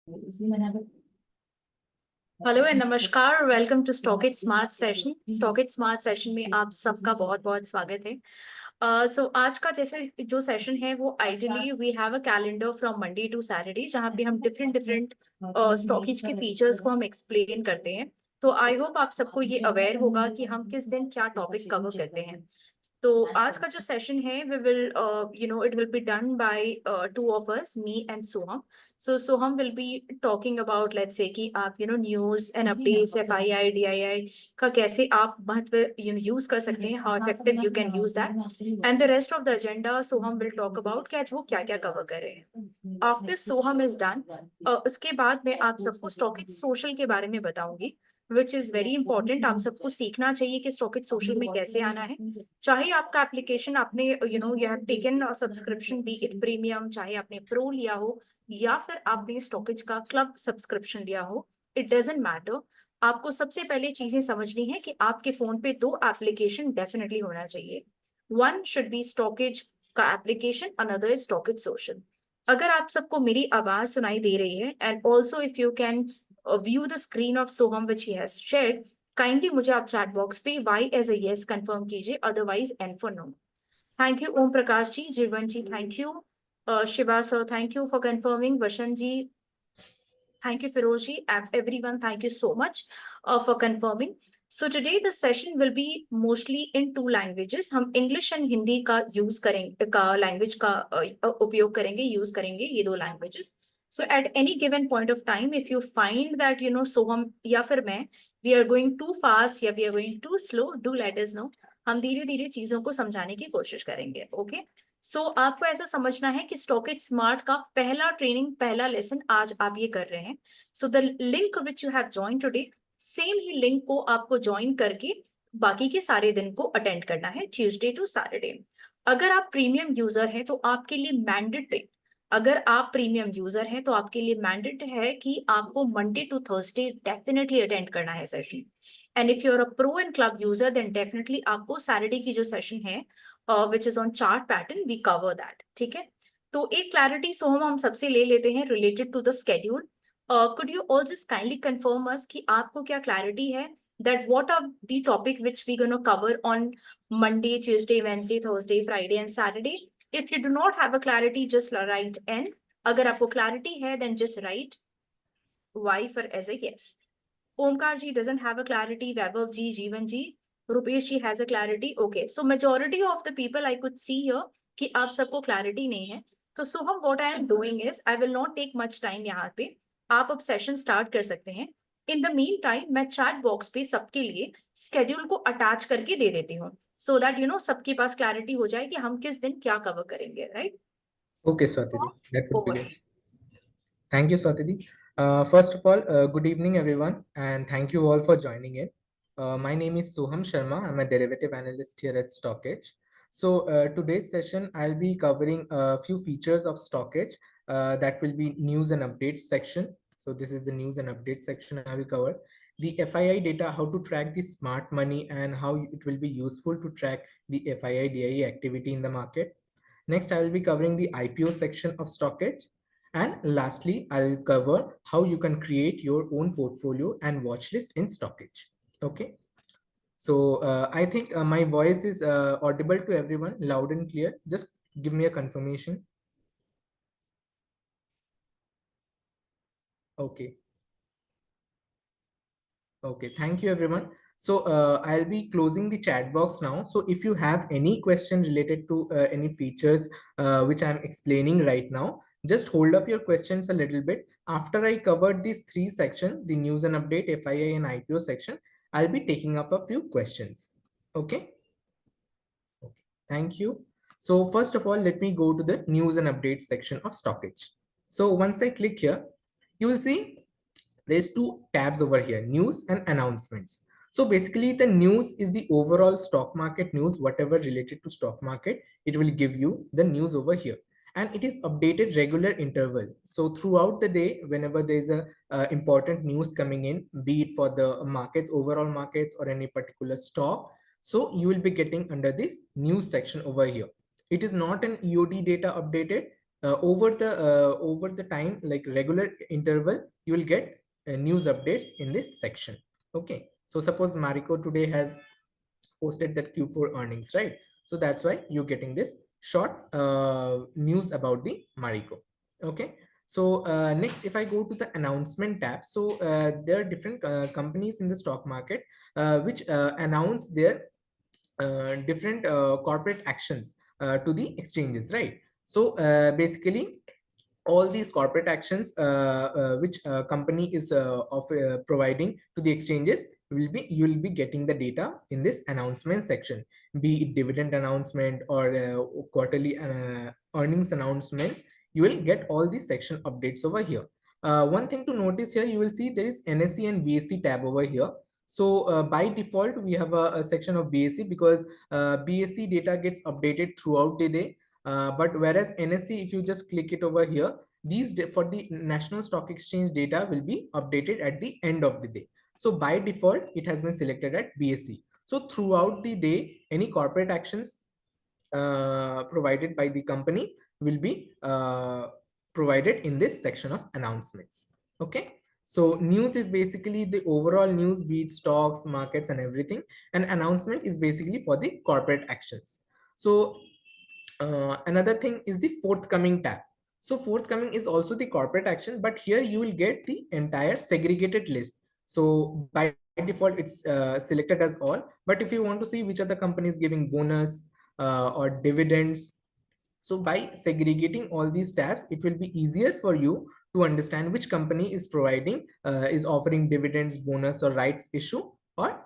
Hello and नमस्कार, welcome to Stockage smart session. Stockage smart session में आप सबका बहुत बहुत स्वागत है। सो आज का जैसे जो सेशन है वो ideally we have a calendar from Monday to Saturday, जहाँ पे हम डिफरेंट डिफरेंट स्टॉकेज के फीचर्स को हम एक्सप्लेन करते हैं। तो आई होप आप सबको ये अवेयर होगा कि हम किस दिन क्या टॉपिक कवर करते हैं। तो आज का जो सेशन है we will it will be done by two of us, me and Soham. So Soham will be talking about, let's say कि आप news and updates, FII DII का कैसे आप महत्व यूज कर सकते हैं, how effective you can use that. And the rest of the agenda Soham will talk about क्या वो क्या क्या कवर कर रहे हैं। आफ्टर सोहम इज डन, उसके बाद मैं आप सबको स्टॉकेज सोशल के बारे में बताऊंगी, विच इज वेरी इंपॉर्टेंट। आप सबको सीखना चाहिए कि स्टॉकेज सोशल में कैसे आना है। चाहे आपका एप्लीकेशन आपने you have taken subscription, B it premium, चाहे आपने प्रो लिया हो या फिर आपने स्टॉकेज का क्लब सब्सक्रिप्शन लिया हो, इट डजेंट मैटर। आपको सबसे पहले चीजें समझनी है कि आपके फोन पे दो एप्लीकेशन डेफिनेटली होना चाहिए। वन शुड बी स्टॉकेज का application, another is StockEdge social. अगर आप सबको मेरी आवाज सुनाई दे रही है and also if you can view the screen of Soham which he has shared, kindly मुझे आप चैट बॉक्स पे Y as a yes confirm कीजिए, otherwise N for no. Thank you Om Prakash ji, Jeevan ji thank you, Shiva sir thank you for confirming, Vasant ji thank you, Firozi, everyone, thank you so much for confirming. So today the session will be mostly in two languages. हम English and Hindi का use करेंगे, का language का उपयोग करेंगे, use करेंगे ये दो languages. So at any given point of time, if you find that सोहम या फिर मैं, we are going too fast या we are going too slow, do let us know. हम धीरे धीरे चीजों को समझाने की कोशिश करेंगे, ओके। सो आपको ऐसा समझना है कि स्टॉकेज स्मार्ट का पहला ट्रेनिंग, पहला लेसन आज आप ये कर रहे हैं। So the link which you have join today, same he link को आपको ज्वाइन करके बाकी के सारे दिन को अटेंड करना है, ट्यूसडे टू सैटरडे। अगर आप प्रीमियम यूजर हैं तो आपके लिए मैंडेटरी, अगर आप प्रीमियम यूजर हैं तो आपके लिए मैंडेट है कि आपको Monday to Thursday definitely attend करना है session. And if you are a pro and club user then definitely आपको सैटरडे की जो सेशन है which is on chart pattern, we cover that, ठीक है। तो एक क्लैरिटी सोहम हम सबसे ले लेते हैं related to the schedule. Could you all just kindly confirm us कि आपको क्या क्लैरिटी है that what are the topic which we're going to cover on Monday, Tuesday, Wednesday, Thursday, Friday and Saturday. If you do not have a clarity, just write N. अगर आपको clarity है then just write Y for as a yes. Omkar ji doesn't have a clarity. Vaibhav ji, Jeevan ji, Rupesh ji has a clarity. Okay, so majority of the people I could see here कि आप सबको clarity नहीं है। तो सोहम what I am doing is I will not take much time यहाँ पे, आप अब सेशन स्टार्ट कर सकते हैं। इन द मीन टाइम मैं चैट बॉक्स पे सबके लिए स्केड्यूल को अटैच करके दे देती हूँ, सो दैट सबके पास क्लैरिटी हो जाए कि हम किस दिन क्या कवर करेंगे, right. Okay, Swatidi, that would be over. great. Thank you, Swatidi. First of all, good evening, everyone, and thank you all for joining in. My name is Soham Sharma. I'm a derivative analyst here at Stockage. So today's session, I'll be covering a few features of Stockage. That will be news and updates section. So this is the news and updates section I will cover. The FII data, how to track the smart money and how it will be useful to track the FII DIE activity in the market. Next, I will be covering the IPO section of Stockage. And lastly, I'll cover how you can create your own portfolio and watch list in Stockage. Okay. So I think my voice is audible to everyone, loud and clear. Just give me a confirmation. Okay. Okay, thank you everyone. So I'll be closing the chat box now. So if you have any question related to any features which I'm explaining right now, just hold up your questions a little bit. After I covered these three sections, the news and update, FII and IPO section, I'll be taking up a few questions. Okay. Okay. Thank you. So first of all, let me go to the news and updates section of Stockage. So once I click here, you will see there's two tabs over here, news and announcements. So basically the news is the overall stock market news, whatever related to stock market, it will give you the news over here, and it is updated regular interval. So throughout the day, whenever there's a important news coming in, be it for the markets, overall markets, or any particular stock, so you will be getting under this news section over here. It is not an EOD data updated. over the time, like regular interval, you will get news updates in this section. Okay, so suppose Marico today has posted that Q4 earnings, right? So that's why you're getting this short news about the Marico. Okay, so next, if I go to the announcement tab, so there are different companies in the stock market which announce their different corporate actions to the exchanges, right? So basically, all these corporate actions which company is providing to the exchanges will be, you will be getting the data in this announcement section, be it dividend announcement or quarterly earnings announcements. You will get all these section updates over here. One thing to notice here, you will see there is NSE and BSE tab over here. So by default we have a section of BSE because BSE data gets updated throughout the day. But whereas NSE, if you just click it over here, for the National Stock Exchange data will be updated at the end of the day. So by default, it has been selected at BSE. So throughout the day, any corporate actions provided by the company will be provided in this section of announcements. Okay. So news is basically the overall news, be it stocks, markets, and everything. And announcement is basically for the corporate actions. So another thing is the forthcoming tab. So forthcoming is also the corporate action, but here you will get the entire segregated list. So by default, it's selected as all. But if you want to see which are the companies giving bonus or dividends, so by segregating all these tabs, it will be easier for you to understand which company is providing, is offering dividends, bonus, or rights issue, or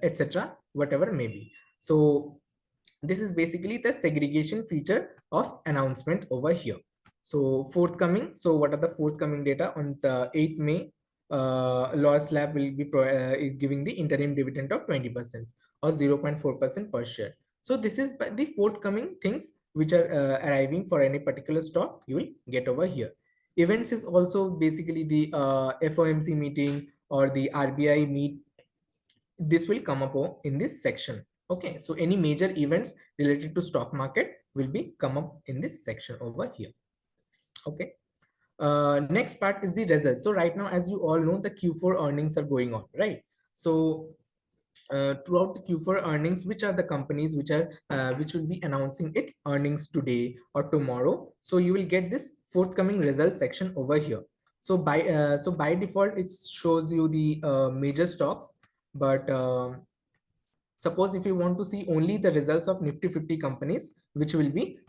etc. Whatever may be. So this is basically the segregation feature of announcement over here. So forthcoming, so what are the forthcoming data? On the 8th May, Loras Lab will be giving the interim dividend of 20% or 0.4% per share. So this is the forthcoming things which are arriving for any particular stock, you will get over here. Events is also basically the FOMC meeting or the RBI meet. This will come up in this section. Okay, so any major events related to stock market will be come up in this section over here. Okay, next part is the results. So right now, as you all know, the Q4 earnings are going on, right? So throughout the Q4 earnings, which are the companies which will be announcing its earnings today or tomorrow? So you will get this forthcoming results section over here. So by default, it shows you the major stocks, but suppose if you want to see only the results of Nifty 50 companies, which will be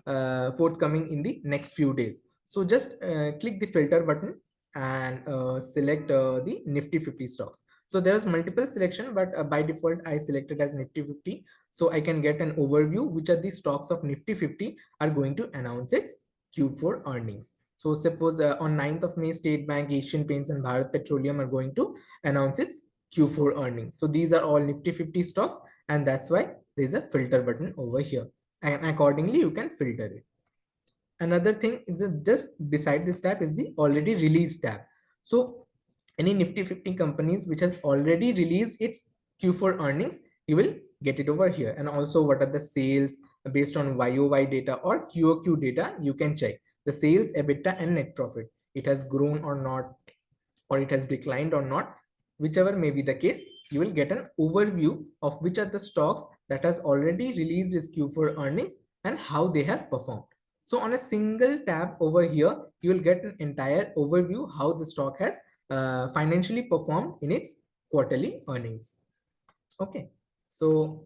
forthcoming in the next few days. So just click the filter button and select the Nifty 50 stocks. So there's multiple selection, but by default, I selected as Nifty 50. So I can get an overview which are the stocks of Nifty 50 are going to announce its Q4 earnings. So suppose on 9th of May, State Bank, Asian Paints, and Bharat Petroleum are going to announce its Q4 earnings. So these are all Nifty 50 stocks, and that's why there's a filter button over here, and accordingly you can filter it. Another thing is that just beside this tab is the already released tab. So any Nifty 50 companies which has already released its Q4 earnings, you will get it over here. And also what are the sales based on YOY data or QOQ data, you can check the sales, EBITDA, and net profit. It has grown or not, or it has declined or not. Whichever may be the case, you will get an overview of which are the stocks that has already released its Q4 earnings and how they have performed. So on a single tab over here, you will get an entire overview how the stock has financially performed in its quarterly earnings. Okay, so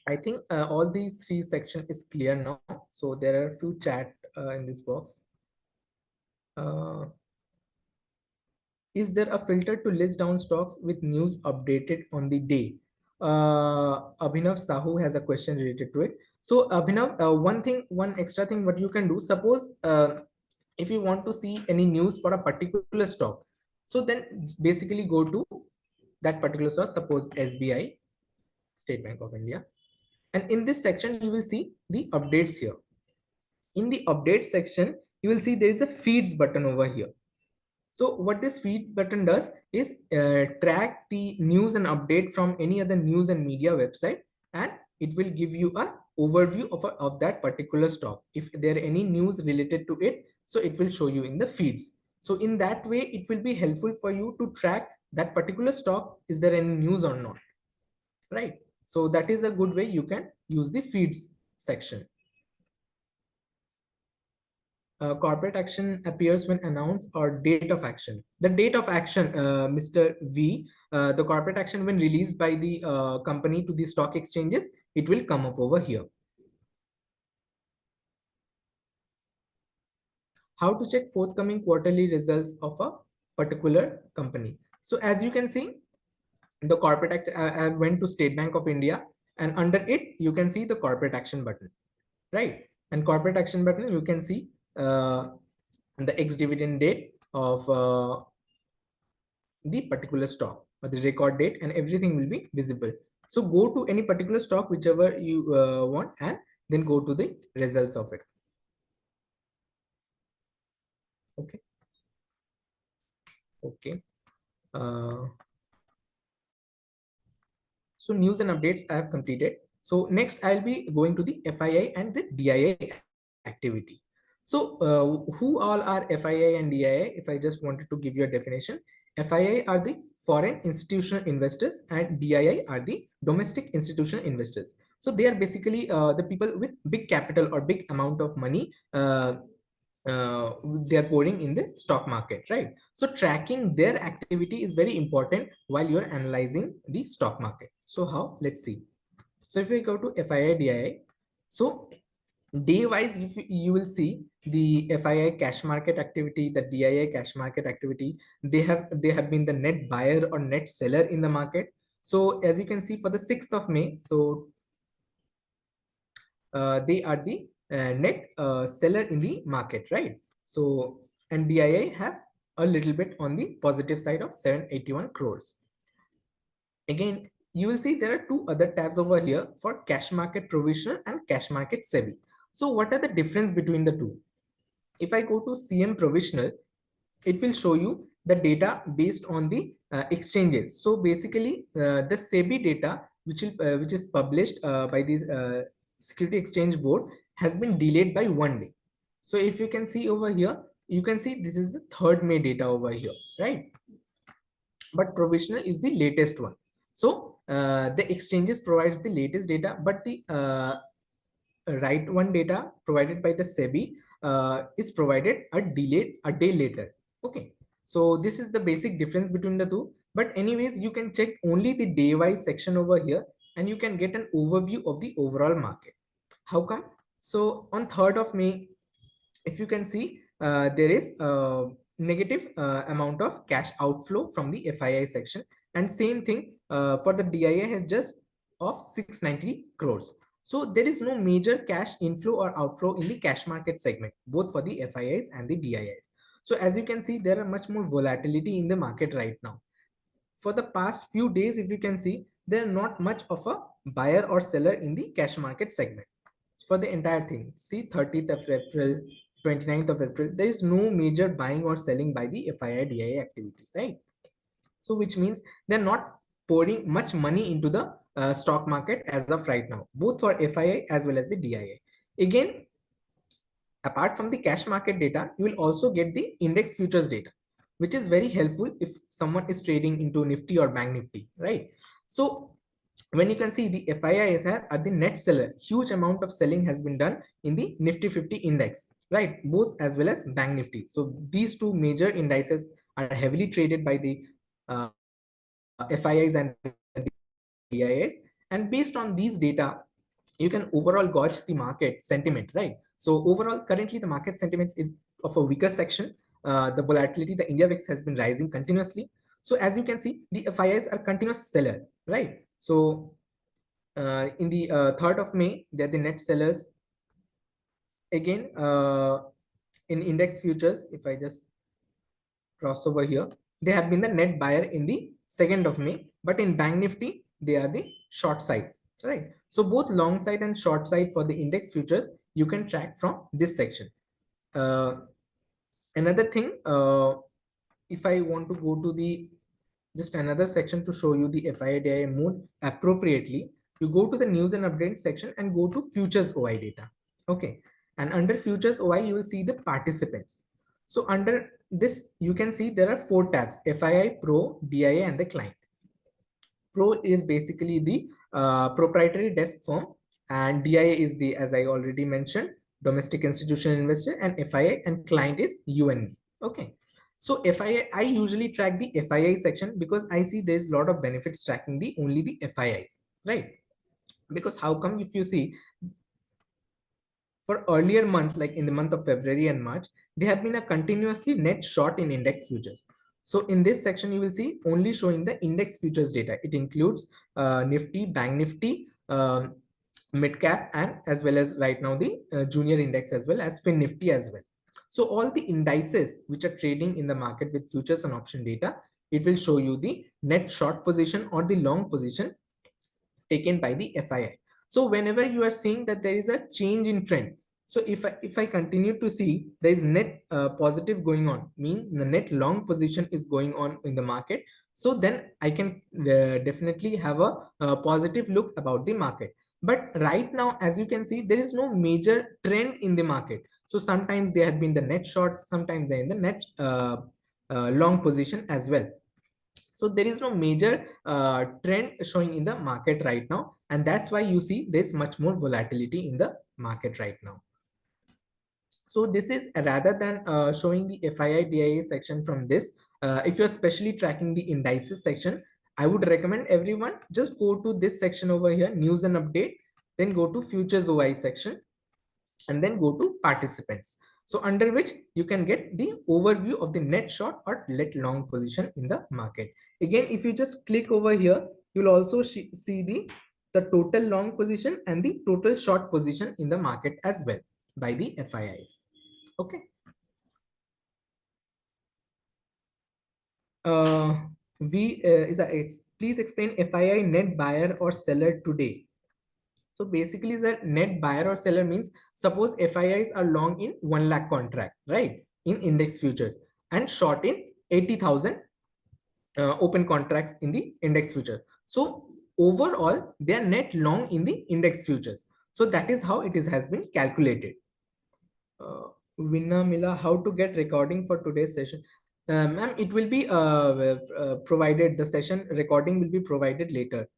I think all these three sections is clear now. So there are a few chat in this box. Is there a filter to list down stocks with news updated on the day? Abhinav Sahu has a question related to it. So Abhinav, one extra thing what you can do, suppose if you want to see any news for a particular stock, so then basically go to that particular stock, suppose SBI, State Bank of India. And in this section, you will see the updates here. In the update section, you will see there is a feeds button over here. So what this feed button does is track the news and update from any other news and media website, and it will give you a overview of that particular stock. If there are any news related to it, so it will show you in the feeds. So in that way, it will be helpful for you to track that particular stock. Is there any news or not, right? So that is a good way you can use the feeds section. Corporate action appears when announced or date of action. The date of action, Mr. V, the corporate action when released by the company to the stock exchanges, it will come up over here. How to check forthcoming quarterly results of a particular company. So as you can see, the corporate action, I went to State Bank of India, and under it, you can see the corporate action button, right? And corporate action button, you can see the ex-dividend date of the particular stock, or the record date, and everything will be visible. So go to any particular stock, whichever you want, and then go to the results of it. Okay. Okay. So news and updates I have completed. So next I'll be going to the FII and the DII activity. So who all are FII and DII? If I just wanted to give you a definition, FII are the foreign institutional investors and DII are the domestic institutional investors. So they are basically the people with big capital or big amount of money they are pouring in the stock market, right? So tracking their activity is very important while you're analyzing the stock market. So how? Let's see. So if we go to FII DII, so day wise, if you will see the FII cash market activity, the DII cash market activity, they have been the net buyer or net seller in the market. So as you can see for the 6th of May, so they are the net seller in the market, right? So, and DII have a little bit on the positive side of 781 crores. Again, you will see there are two other tabs over here for cash market provisional and cash market SEBI. So what are the difference between the two? If I go to CM provisional, it will show you the data based on the exchanges. So basically the SEBI data which is published by the Security Exchange Board has been delayed by 1 day. So if you can see over here, you can see this is the 3rd May data over here, right? But provisional is the latest one. So the exchanges provides the latest data, but the right one data provided by the SEBI is provided a day later. Okay, so this is the basic difference between the two. But anyways, you can check only the day wise section over here and you can get an overview of the overall market. How come? So on 3rd of May, if you can see, there is a negative amount of cash outflow from the FII section, and same thing for the DII has just of 690 crores. So there is no major cash inflow or outflow in the cash market segment, both for the FIIs and the DIIs. So as you can see, there are much more volatility in the market right now. For the past few days, if you can see, there are not much of a buyer or seller in the cash market segment for the entire thing. See, 30th of April, 29th of April, there is no major buying or selling by the FII DII activity, right? So which means they're not pouring much money into the stock market as of right now, both for FII as well as the DII. Again, apart from the cash market data, you will also get the index futures data, which is very helpful if someone is trading into Nifty or Bank Nifty, right? So when you can see the FIIs are the net seller, huge amount of selling has been done in the Nifty 50 index, right? Both as well as Bank Nifty. So these two major indices are heavily traded by the FIIs and DIIs. And based on these data, you can overall gauge the market sentiment, right? So overall, currently the market sentiment is of a weaker section. The volatility, the India VIX has been rising continuously. So as you can see, the FIIs are continuous seller, right? So in the 3rd of May, they're the net sellers. Again, in index futures, if I just cross over here, they have been the net buyer in the 2nd of May, but in Bank Nifty, they are the short side, right? So both long side and short side for the index futures, you can track from this section. Another thing, if I want to go to the just another section to show you the FII DII mode appropriately. you go to the news and updates section and go to futures OI data. Okay. And under futures OI, you will see the participants. So under this, you can see there are 4 tabs: FII, Pro, DIA, and the client. Pro is basically the proprietary desk firm, and DIA is the, as I already mentioned, domestic institutional investor, and FII and client is UNV. Okay. So I usually track the FII section because I see there's a lot of benefits tracking the only the FIIs, right? Because how come, if you see, for earlier months, like in the month of February and March, there have been a continuously net short in index futures. So in this section, you will see only showing the index futures data. It includes Nifty, Bank Nifty, mid cap, and as well as right now the junior index, as well as Fin Nifty as well. So all the indices which are trading in the market with futures and option data, it will show you the net short position or the long position taken by the FII. So whenever you are seeing that there is a change in trend, so if I continue to see there is net positive going on, mean the net long position is going on in the market, so then I can definitely have a positive look about the market. But right now, as you can see, there is no major trend in the market. So sometimes they have been the net short, sometimes they're in the net long position as well. So there is no major trend showing in the market right now, and that's why you see there's much more volatility in the market right now. So this is rather than showing the FII DIA section from this, if you're especially tracking the indices section, I would recommend everyone just go to this section over here, news and update, then go to futures OI section, and then go to participants. So under which you can get the overview of the net short or net long position in the market. Again, if you just click over here, you'll also see the total long position and the total short position in the market as well by the FIIs. Okay. Please explain FII net buyer or seller today. So basically, the net buyer or seller means, suppose FIIs are long in 1 lakh contract, right, in index futures, and short in 80,000 open contracts in the index future. So overall, they are net long in the index futures. So that is how has been calculated. Vinna Mila, how to get recording for today's session? Ma'am, it will be provided. The session recording will be provided later.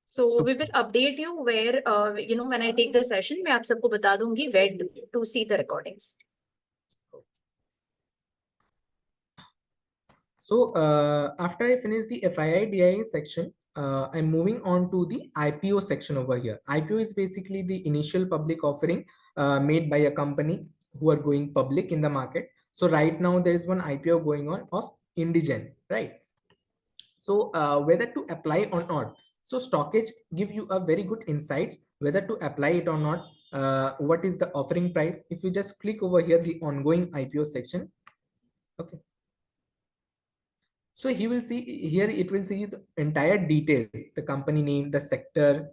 So we will update you where, when I take the session, मैं आप सबको बता दूंगी where to see the recordings. So after I finish the FII DIA section, I'm moving on to the IPO section over here. IPO is basically the initial public offering made by a company who are going public in the market. So right now there is one IPO going on of Indigen, right? So whether to apply or not. So Stockage give you a very good insights whether to apply it or not. What is the offering price? If you just click over here, the ongoing IPO section. Okay. So he will see here, it will see the entire details, the company name, the sector,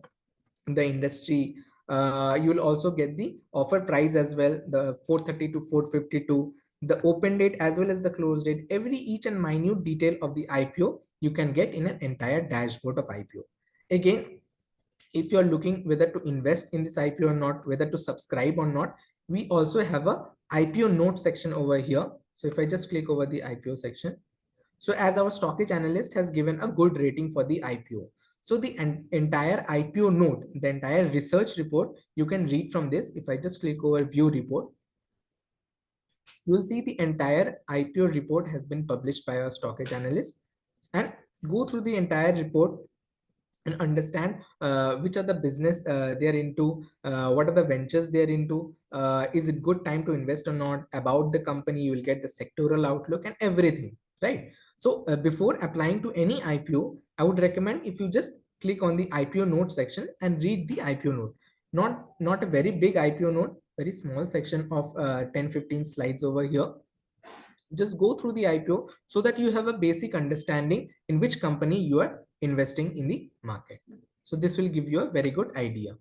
the industry. You will also get the offer price as well, the 430 to 452, the open date as well as the close date. Each and minute detail of the IPO you can get in an entire dashboard of IPO. Again, if you're looking whether to invest in this IPO or not, whether to subscribe or not, we also have a IPO note section over here. So if I just click over the IPO section, so as our stockage analyst has given a good rating for the IPO. So the entire IPO note, the entire research report, you can read from this. If I just click over view report, you will see the entire IPO report has been published by our stockage analyst, and go through the entire report and understand which are the business they're into, what are the ventures they're into, is it good time to invest or not, about the company. You will get the sectoral outlook and everything, right? So before applying to any IPO, I would recommend if you just click on the IPO note section and read the IPO note. Not a very big IPO note, very small section of 10-15 slides over here. Just go through the IPO so that you have a basic understanding in which company you are investing in the market. So this will give you a very good idea.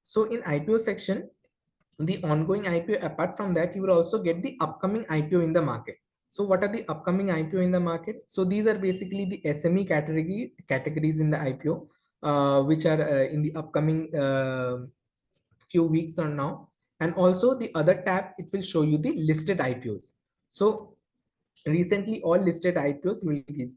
So in IPO section, the ongoing IPO, apart from that, you will also get the upcoming IPO in the market. So what are the upcoming IPO in the market? So these are basically the SME categories in the IPO, which are in the upcoming few weeks or now. And also the other tab, it will show you the listed IPOs. So recently all listed IPOs will be,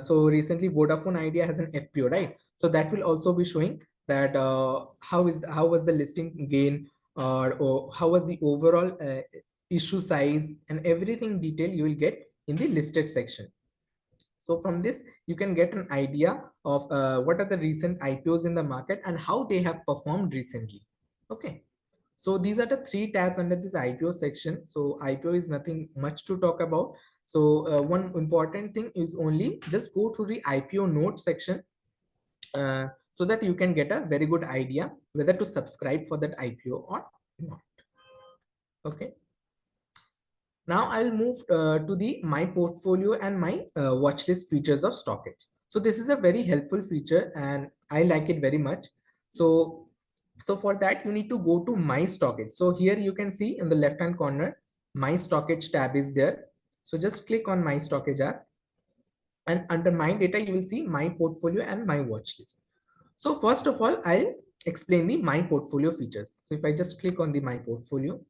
so recently Vodafone Idea has an FPO, right? So that will also be showing that how was the listing gain, or how was the overall issue size, and everything detail you will get in the listed section. So from this, you can get an idea of what are the recent IPOs in the market and how they have performed recently. Okay. So these are the three tabs under this IPO section. So IPO is nothing much to talk about. So one important thing is only just go to the IPO note section, so that you can get a very good idea whether to subscribe for that IPO or not. Okay. Now I'll move to the my portfolio and my watch list features of Stockage. So this is a very helpful feature and I like it very much. So for that you need to go to my Stockage. So here you can see in the left hand corner, my Stockage tab is there. So just click on my Stockage app, and under my data you will see my portfolio and my watch list. So first of all, I'll explain the my portfolio features. So if I just click on the my portfolio,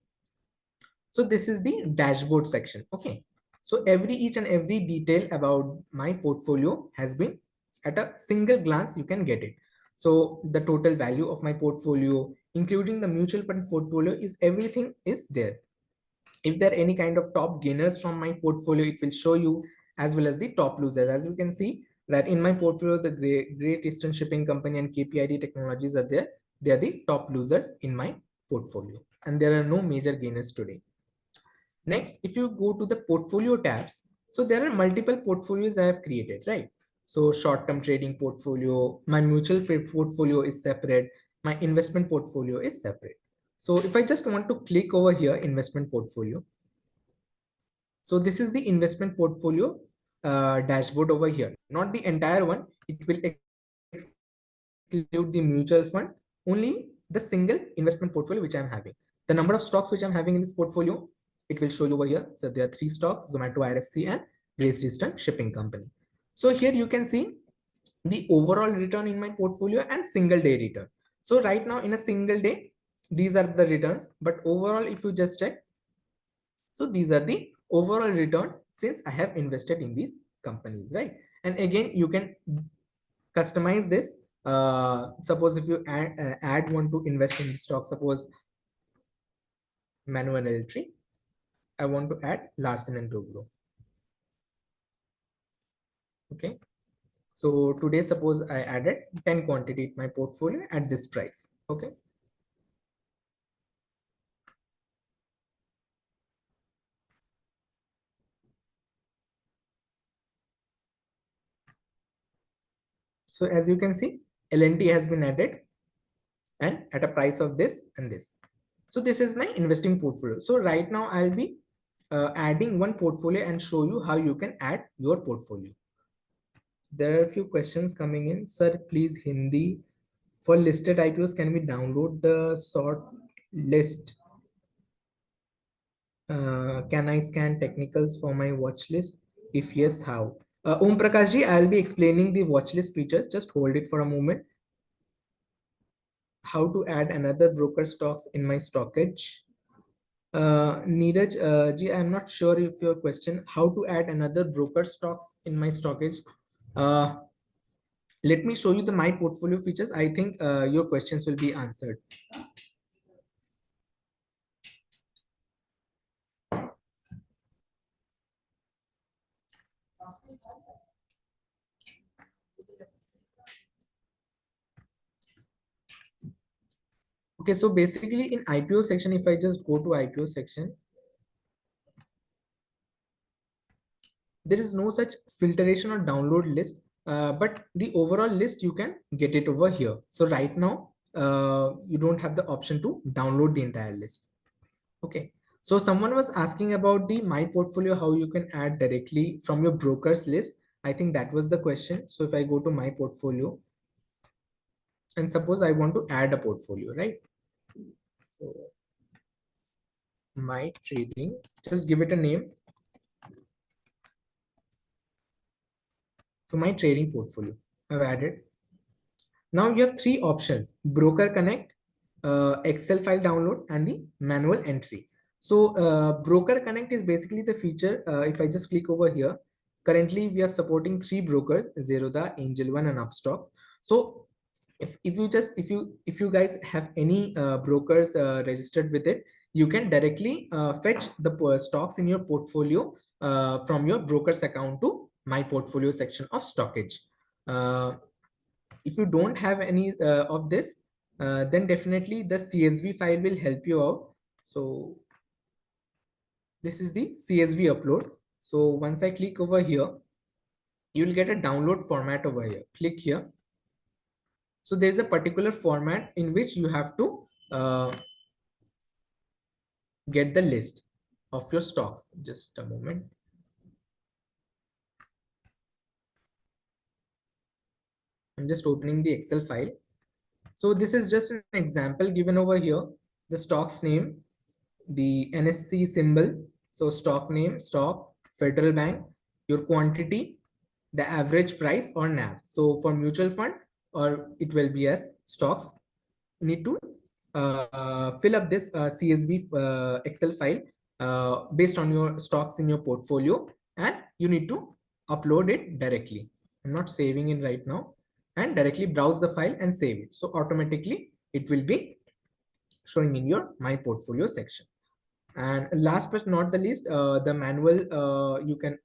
so this is the dashboard section. Okay. So each and every detail about my portfolio has been at a single glance, you can get it. So the total value of my portfolio, including the mutual fund portfolio, is everything is there. If there are any kind of top gainers from my portfolio, it will show you, as well as the top losers. As you can see that in my portfolio, the Great Eastern Shipping Company and KPIT Technologies are there. They are the top losers in my portfolio, and there are no major gainers today. Next, if you go to the portfolio tabs, so there are multiple portfolios I have created, right? So short-term trading portfolio, my mutual fund portfolio is separate, my investment portfolio is separate. So if I just want to click over here, investment portfolio. So this is the investment portfolio dashboard over here, not the entire one. It will exclude the mutual fund, only the single investment portfolio which I'm having. The number of stocks which I'm having in this portfolio, it will show you over here. So there are 3 stocks, Zomato, IRFC, and Great Eastern Shipping Company. So here you can see the overall return in my portfolio and single day return. So right now in a single day, these are the returns, but overall, if you just check, so these are the overall return since I have invested in these companies, right? And again, you can customize this. Suppose if you add want to invest in the stock, suppose Manual Electric, I want to add Larsen and Toubro. Okay. So today, suppose I added 10 quantity in my portfolio at this price. Okay. So as you can see, LNT has been added and at a price of this and this. So this is my investing portfolio. So right now I'll be adding one portfolio and show you how you can add your portfolio. There are a few questions coming in. Sir, please Hindi. For listed IPOs, can we download the sort list? Can I scan technicals for my watch list? If yes, how? Om Prakash ji, I'll be explaining the watch list features. Just hold it for a moment. How to add another broker stocks in my stockage? Neeraj ji, I'm not sure if your question, how to add another broker stocks in my stockage. Let me show you the my portfolio features. I think your questions will be answered. Okay, so basically in IPO section, if I just go to IPO section, there is no such filtration or download list, but the overall list you can get it over here. So right now, you don't have the option to download the entire list. Okay. So someone was asking about the my portfolio, how you can add directly from your brokers list. I think that was the question. So if I go to my portfolio, and suppose I want to add a portfolio, right? So my trading, just give it a name. So my trading portfolio, I've added. Now you have three options: Broker Connect, Excel file download, and the manual entry. So Broker Connect is basically the feature. If I just click over here, currently we are supporting three brokers: Zerodha, Angel One, and Upstox. So if you guys have any brokers registered with it, you can directly fetch the stocks in your portfolio from your broker's account to my portfolio section of Stockage. If you don't have any of this, then definitely the CSV file will help you out. So this is the CSV upload. So once I click over here, you will get a download format over here. Click here. So there's a particular format in which you have to get the list of your stocks. Just a moment. I'm just opening the Excel file. So this is just an example given over here. The stock's name, the NSE symbol, so stock name, stock, Federal Bank, your quantity, the average price or NAV. So for mutual fund, or it will be as stocks, you need to fill up this CSV Excel file based on your stocks in your portfolio, and you need to upload it directly. I'm not saving it right now, and directly browse the file and save it. So automatically it will be showing in your my portfolio section. And last but not the least, the manual, you can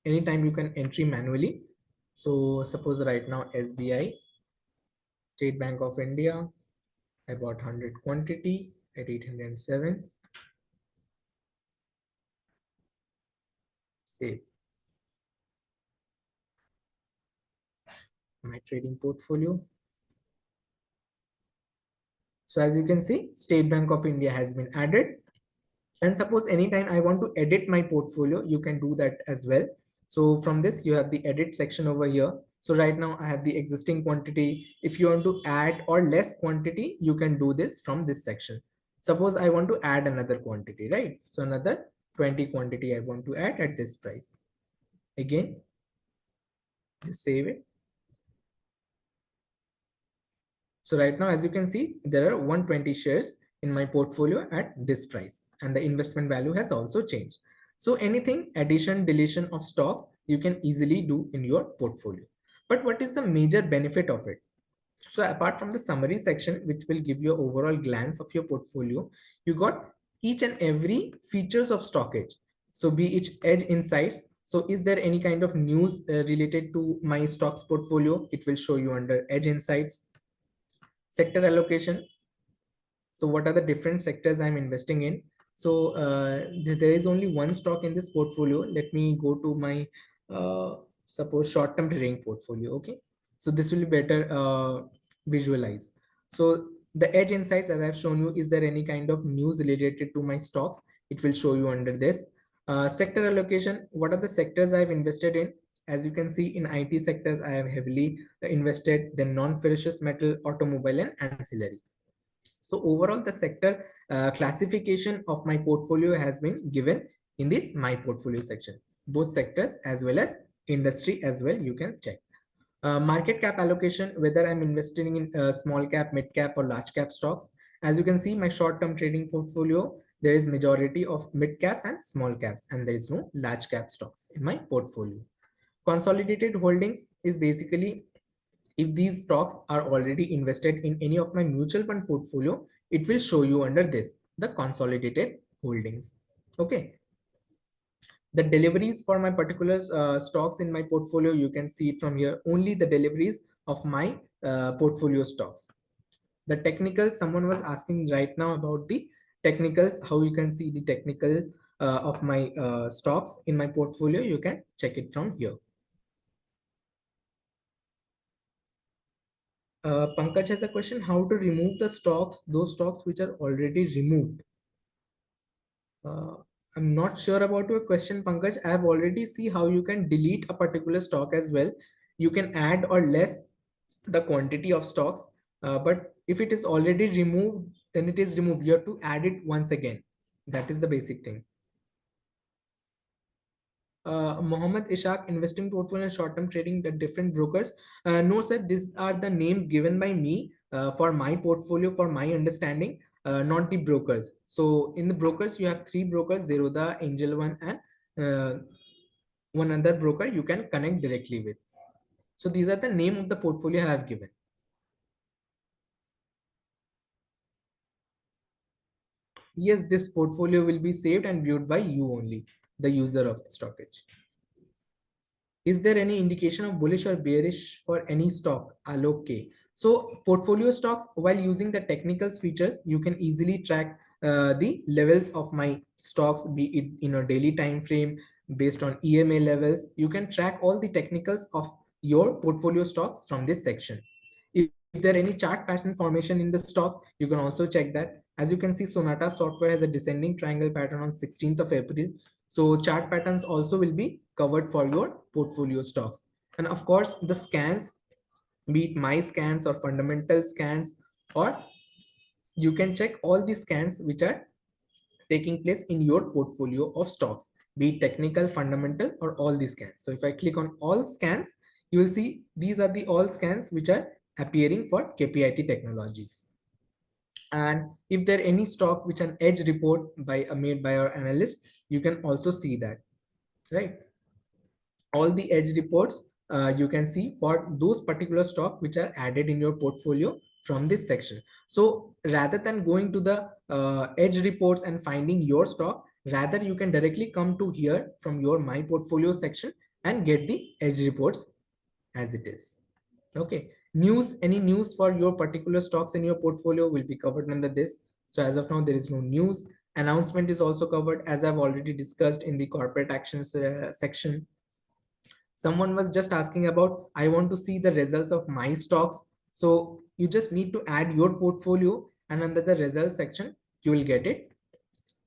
anytime you can entry manually. So suppose right now SBI, State Bank of India, I bought 100 quantity at 807. Save my trading portfolio. So as you can see, State Bank of India has been added. And suppose anytime I want to edit my portfolio, you can do that as well. So from this, you have the edit section over here. So right now I have the existing quantity. If you want to add or less quantity, you can do this from this section. Suppose I want to add another quantity, right? So another 20 quantity I want to add at this price. Again, just save it. So right now, as you can see, there are 120 shares in my portfolio at this price, and the investment value has also changed. So anything addition, deletion of stocks, you can easily do in your portfolio. But what is the major benefit of it? So apart from the summary section, which will give you an overall glance of your portfolio, you got each and every features of Stockage. So be it edge insights. So is there any kind of news related to my stocks portfolio? It will show you under edge insights. Sector allocation. So what are the different sectors I'm investing in? So there is only one stock in this portfolio. Let me go to my suppose short-term trading portfolio. Okay, so this will be better visualize. So the edge insights, as I've shown you, is there any kind of news related to my stocks? It will show you under this. Sector allocation, what are the sectors I've invested in? As you can see, in IT sectors, I have heavily invested, then non-ferrous metal, automobile, and ancillary. So overall, the sector classification of my portfolio has been given in this my portfolio section, both sectors as well as industry as well. You can check. Market cap allocation, whether I'm investing in small cap, mid cap, or large cap stocks. As you can see, my short-term trading portfolio, there is majority of mid caps and small caps, and there is no large cap stocks in my portfolio. Consolidated holdings is basically if these stocks are already invested in any of my mutual fund portfolio, it will show you under this, the consolidated holdings. Okay. The deliveries for my particular stocks in my portfolio, you can see it from here, only the deliveries of my portfolio stocks. The technicals, someone was asking right now about the technicals, how you can see the technical of my stocks in my portfolio. You can check it from here. Pankaj has a question, how to remove the stocks, those stocks which are already removed. I'm not sure about your question, Pankaj. I have already see how you can delete a particular stock as well. You can add or less the quantity of stocks. But if it is already removed, then it is removed. You have to add it once again. That is the basic thing. Mohammed Ishaq, investing portfolio and short-term trading at different brokers. No, sir, these are the names given by me for my portfolio, for my understanding, not the brokers. So in the brokers, you have three brokers, Zerodha, Angel One, and one other broker you can connect directly with. So these are the name of the portfolio I have given. Yes, this portfolio will be saved and viewed by you only, the user of the stockage. Is there any indication of bullish or bearish for any stock? Alok K. So portfolio stocks, while using the technicals features, you can easily track the levels of my stocks, be it in a daily time frame based on EMA levels. You can track all the technicals of your portfolio stocks from this section. If there any chart pattern formation in the stocks, you can also check that. As you can see, Sonata Software has a descending triangle pattern on 16th of April. So chart patterns also will be covered for your portfolio stocks. And of course, the scans, be it my scans or fundamental scans, or you can check all the scans which are taking place in your portfolio of stocks, be it technical, fundamental, or all the scans. So if I click on all scans, you will see these are the all scans which are appearing for KPIT Technologies. And if there any stock which an edge report by made by our analyst, you can also see that, right? All the edge reports you can see for those particular stock which are added in your portfolio from this section. So rather than going to the edge reports and finding your stock, rather you can directly come to here from your my portfolio section and get the edge reports as it is. Okay, news, any news for your particular stocks in your portfolio will be covered under this. So as of now, there is no news. Announcement is also covered, as I've already discussed in the corporate actions section. Someone was just asking about, I want to see the results of my stocks. So you just need to add your portfolio, and under the results section, you will get it.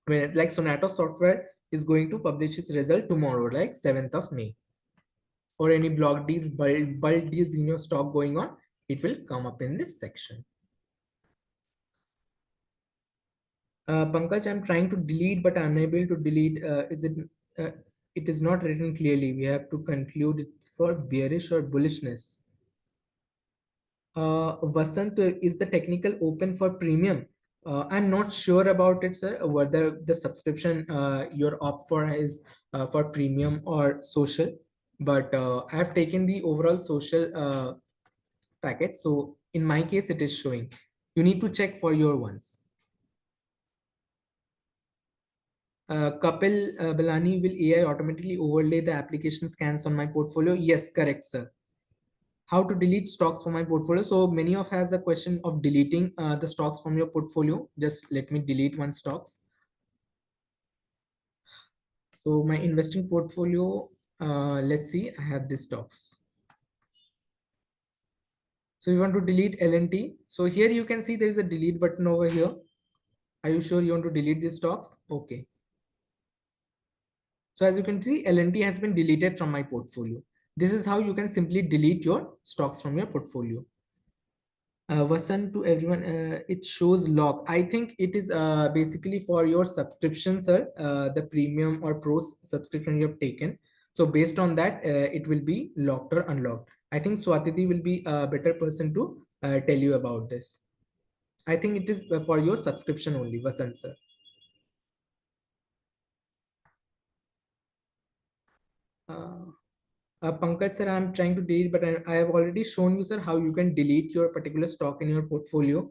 When like Sonata Software is going to publish its result tomorrow, like 7th of May, or any block deals, bulk deals in your stock going on, it will come up in this section. Pankaj, I'm trying to delete but unable to delete. Is it? It is not written clearly. We have to conclude it for bearish or bullishness. Vasant, is the technical open for premium? I'm not sure about it, sir, whether the subscription you're opt for is for premium or social, but I've taken the overall social package. So in my case, it is showing. You need to check for your ones. Kapil Balani, will AI automatically overlay the application scans on my portfolio? Yes, correct, sir. How to delete stocks from my portfolio? So many of has a question of deleting the stocks from your portfolio. Just let me delete one stocks. So my investing portfolio, let's see, I have these stocks. So you want to delete LNT. So here you can see there is a delete button over here. Are you sure you want to delete these stocks? Okay. So as you can see, LNT has been deleted from my portfolio. This is how you can simply delete your stocks from your portfolio. Vasan, to everyone, it shows log. I think it is basically for your subscription, sir, the premium or pro subscription you have taken. So based on that, it will be locked or unlocked. I think Swatiti will be a better person to tell you about this. I think it is for your subscription only, Vasan, sir. Uh, Pankaj, sir, I'm trying to delete, but I have already shown you, sir, how you can delete your particular stock in your portfolio.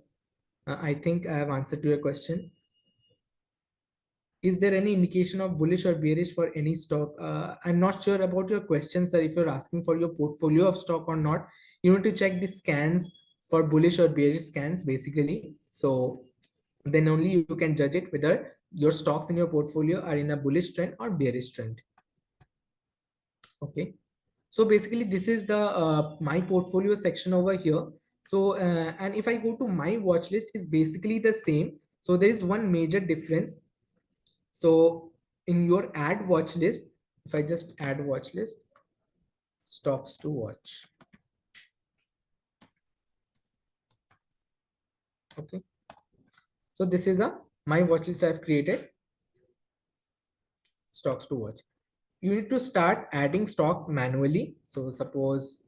I think I have answered to your question. Is there any indication of bullish or bearish for any stock? I'm not sure about your question, sir. If you're asking for your portfolio of stock or not, you need to check the scans for bullish or bearish scans, basically. So then only you can judge it whether your stocks in your portfolio are in a bullish trend or bearish trend. Okay. So basically, this is the my portfolio section over here. So and if I go to my watch list, is basically the same. So there is one major difference. So in your add watch list, if I just add watch list, stocks to watch. Okay, so this is a my watch list I've created, stocks to watch. You need to start adding stock manually. So suppose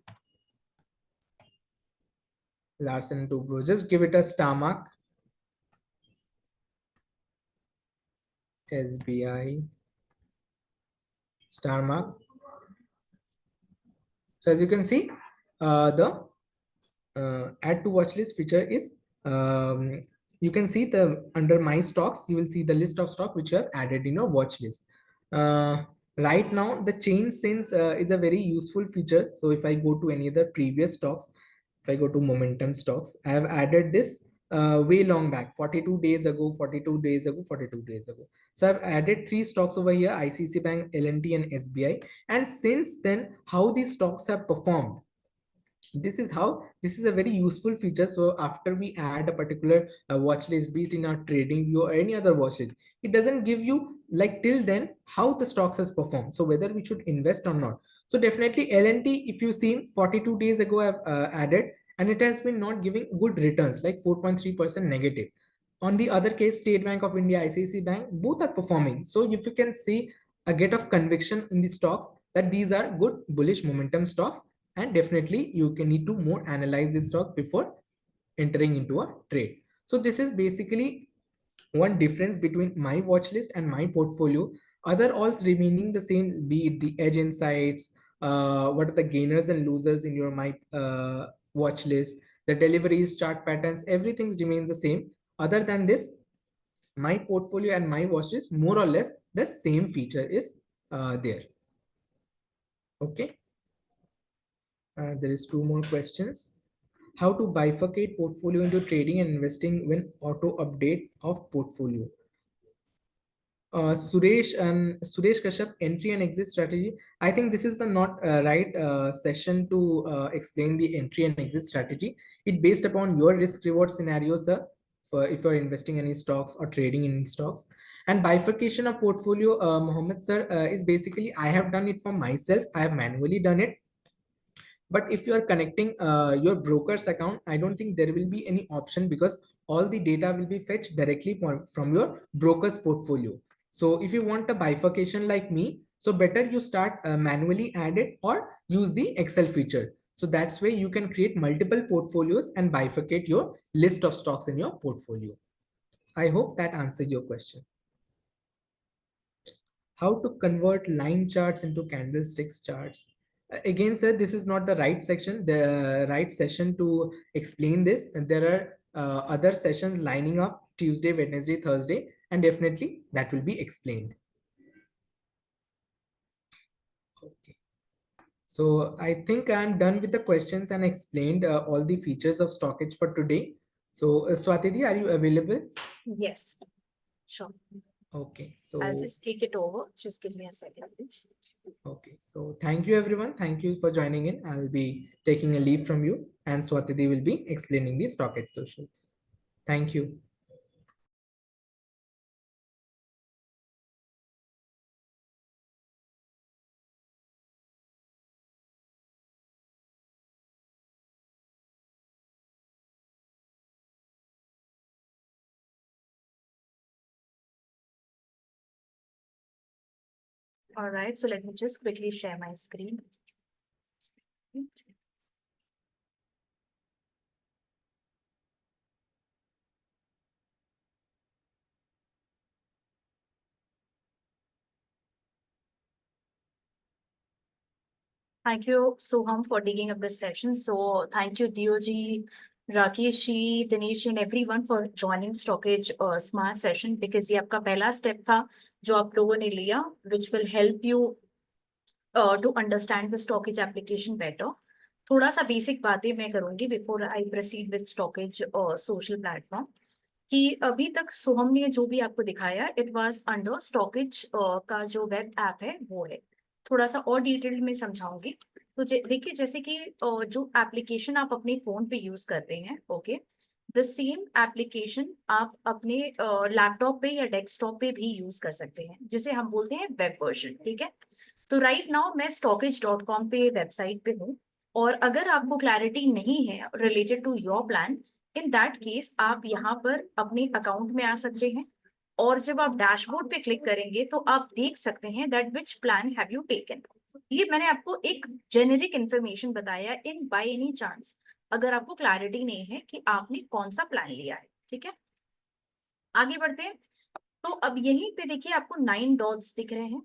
Larsen & Toubro, just give it a star mark. SBI star mark. So as you can see, the add to watch list feature is, you can see the under my stocks, you will see the list of stock which you have added in your watch list. Right now the change since is a very useful feature. So if I go to any other previous stocks, if I go to momentum stocks, I have added this way long back, 42 days ago, 42 days ago, 42 days ago. So I've added 3 stocks over here, ICICI Bank, L&T and SBI. And since then, how these stocks have performed, this is how, this is a very useful feature. So after we add a particular watch list, be it in our trading view or any other watch list, it doesn't give you like till then how the stocks has performed, so whether we should invest or not. So definitely L&T, if you see 42 days ago I've added, and it has been not giving good returns, like 4.3% negative. On the other case, State Bank of India, ICICI Bank, both are performing. So if you can see a get of conviction in the stocks that these are good bullish momentum stocks, and definitely you can need to more analyze the stocks before entering into a trade. So this is basically one difference between my watch list and my portfolio. Other alls remaining the same, be it the edge insights, what are the gainers and losers in your my watch list, the deliveries, chart patterns, everything's remain the same. Other than this, my portfolio and my watch list, more or less the same feature is there. Okay. There is 2 more questions. How to bifurcate portfolio into trading and investing when auto update of portfolio. Suresh Kashyap, entry and exit strategy. I think this is the not right session to explain the entry and exit strategy. It based upon your risk reward scenario, sir. For if you're investing any stocks or trading in stocks, and bifurcation of portfolio, Mohammed sir, is basically I have done it for myself. I have manually done it. But if you are connecting your broker's account, I don't think there will be any option, because all the data will be fetched directly from your broker's portfolio. So if you want a bifurcation like me, so better you start manually add it or use the Excel feature. So that's where you can create multiple portfolios and bifurcate your list of stocks in your portfolio. I hope that answers your question. How to convert line charts into candlesticks charts. Again, sir, this is not the right section, the right session to explain this. And there are other sessions lining up Tuesday, Wednesday, Thursday, and definitely that will be explained. Okay. So I think I'm done with the questions and explained all the features of Stockage for today. So Swatidi, are you available? Yes, sure. Okay, I'll so just take it over. Just give me a second, please. okay, so thank you everyone. Thank you for joining in. I'll be taking a leave from you, and Swatidi will be explaining the Stockage Social. Thank you. All right, so let me just quickly share my screen. Thank you, Soham, for taking up this session. So thank you, Dioji, Rakesh ji, Dinesh, and everyone for joining Stockage Smart Session, because ये आपका पहला step था जो आप लोगों ने लिया, which will help you to understand the Stockage application better. थोड़ा सा बेसिक बातें मैं करूंगी before I proceed with stockage social platform, कि अभी तक सोहम ने जो भी आपको दिखाया इट वाज अंडर स्टॉकेज का जो वेब ऐप है वो है। थोड़ा सा और डिटेल में समझाऊंगी। तो देखिए, जैसे कि जो एप्लीकेशन आप अपने फोन पे यूज करते हैं, ओके, द सेम एप्लीकेशन आप अपने लैपटॉप पे या डेस्कटॉप पे भी यूज कर सकते हैं, जिसे हम बोलते हैं वेब वर्जन। ठीक है, तो राइट नाउ मैं stockage.com पे वेबसाइट पे हूँ, और अगर आपको क्लैरिटी नहीं है related to your plan, in that case आप यहाँ पर अपने अकाउंट में आ सकते हैं और जब आप डैशबोर्ड पे क्लिक करेंगे तो आप देख सकते हैं that which plan have you taken. ये मैंने आपको एक जेनेरिक इंफॉर्मेशन बताया, इन बाय एनी चांस अगर आपको क्लैरिटी नहीं है कि आपने कौन सा प्लान लिया है। ठीक है, आगे बढ़ते हैं। तो अब यहीं पे देखिए आपको 9 डॉट्स दिख रहे हैं।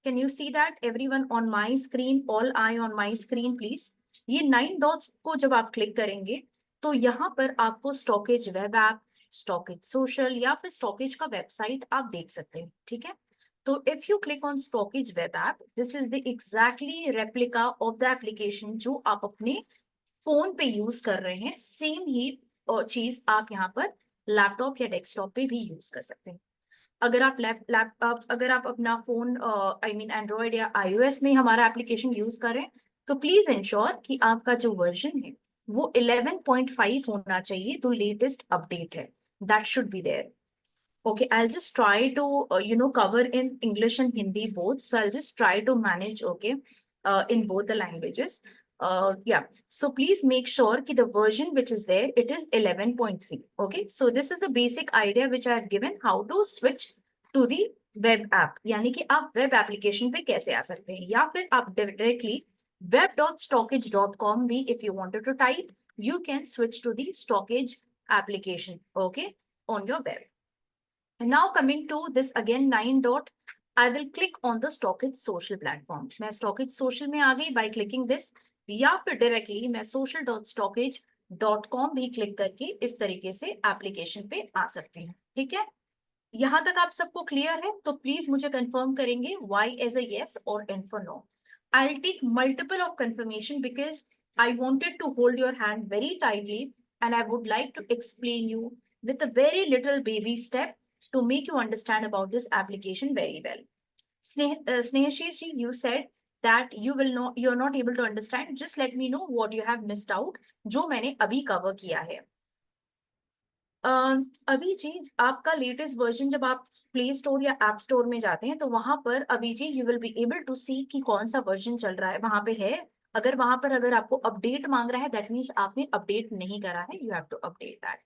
Can you see that everyone on my screen, all I on my screen please. ये 9 डॉट्स को जब आप क्लिक करेंगे तो यहाँ पर आपको stockage web app, stockage social या फिर स्टॉकेज का वेबसाइट आप देख सकते हैं। ठीक है, तो if you click on stockage web app, this is the exactly replica of the application जो आप अपने फोन पे यूज कर रहे हैं। सेम ही चीज आप यहाँ पर लैपटॉप या डेस्कटॉप पे भी यूज कर सकते हैं। अगर आप लैपटॉप, अगर आप अपना फोन आई मीन एंड्रॉयड या आईओएस में हमारा एप्लीकेशन यूज करें तो प्लीज इंश्योर कि आपका जो वर्जन है वो 11.5 होना चाहिए, तो लेटेस्ट अपडेट है, that should be there. Okay, I'll just try to, cover in English and Hindi both. So I'll just try to manage, okay, in both the languages. Yeah, so please make sure that the version which is there, it is 11.3. Okay, so this is the basic idea which I have given how to switch to the web app. यानी कि आप web application पे कैसे आ सकते हैं, या फिर आप directly web.stockage.com भी if you wanted to type, you can switch to the Stockage application, okay, on your web. And now coming to this again 9 dot, I will click on the Stockage social platform. मैं Stockage social में आ गई by clicking this, या फिर directly मैं social.stockage.com भी click करके इस तरीके से एप्लीकेशन पे आ सकती हूँ। ठीक है, यहाँ तक आप सबको क्लियर है? तो प्लीज मुझे कंफर्म करेंगे y as a yes or n for no. I'll take multiple of confirmation because I wanted to hold your hand very tightly and I would like to explain you with a very little baby step to make you understand about this application very well. Snehashish ji, you said that you're not able to understand. Just let me know what you have missed out, जो मैंने अभी cover किया है। अभी जी आपका latest version जब आप Play Store या ऐप स्टोर में जाते हैं तो वहां पर अभी जी you will be able to see कि कौन सा वर्जन चल रहा है वहां पे है। अगर वहां पर अगर आपको अपडेट मांग रहा है दैट मीन्स आपने अपडेट नहीं करा है, you have to update that.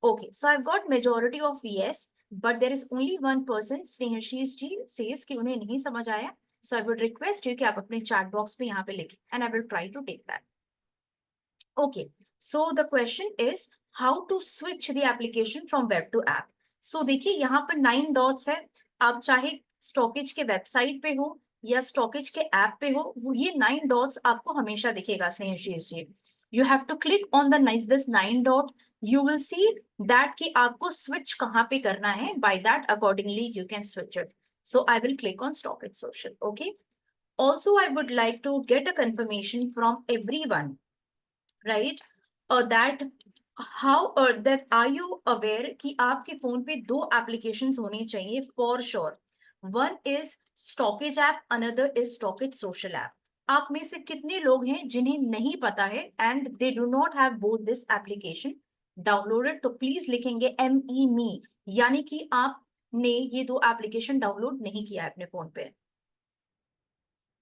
Okay, so I got majority of yes but there is only one person Snehashish ji says कि उन्हें नहीं समझ आया। So I would request you कि आप अपने चैट बॉक्स में यहाँ पे लिखें and I will try to take that. Okay, so the question is how to switch the application from web to app. So देखिए यहाँ पर 9 डॉट्स है, आप चाहे स्टॉकेज के वेबसाइट पे हो या स्टॉकेज के ऐप पे हो, वो ये 9 डॉट्स आपको हमेशा दिखेगा स्नेहशीष जी। You have to click on this 9 dot. You will see that कि आपको switch कहाँ पे करना है. By that accordingly you can switch it. So I will click on Stockage Social. Okay. Also I would like to get a confirmation from everyone, right? That how that are you aware कि आपके phone पे 2 applications होने चाहिए for sure. One is Stockage app, another is Stockage social app. आप में से कितने लोग हैं जिन्हें नहीं पता है and they do not have both this application downloaded? तो प्लीज लिखेंगे me, यानी कि आपने ये 2 एप्लीकेशन डाउनलोड नहीं किया है अपने फोन पे,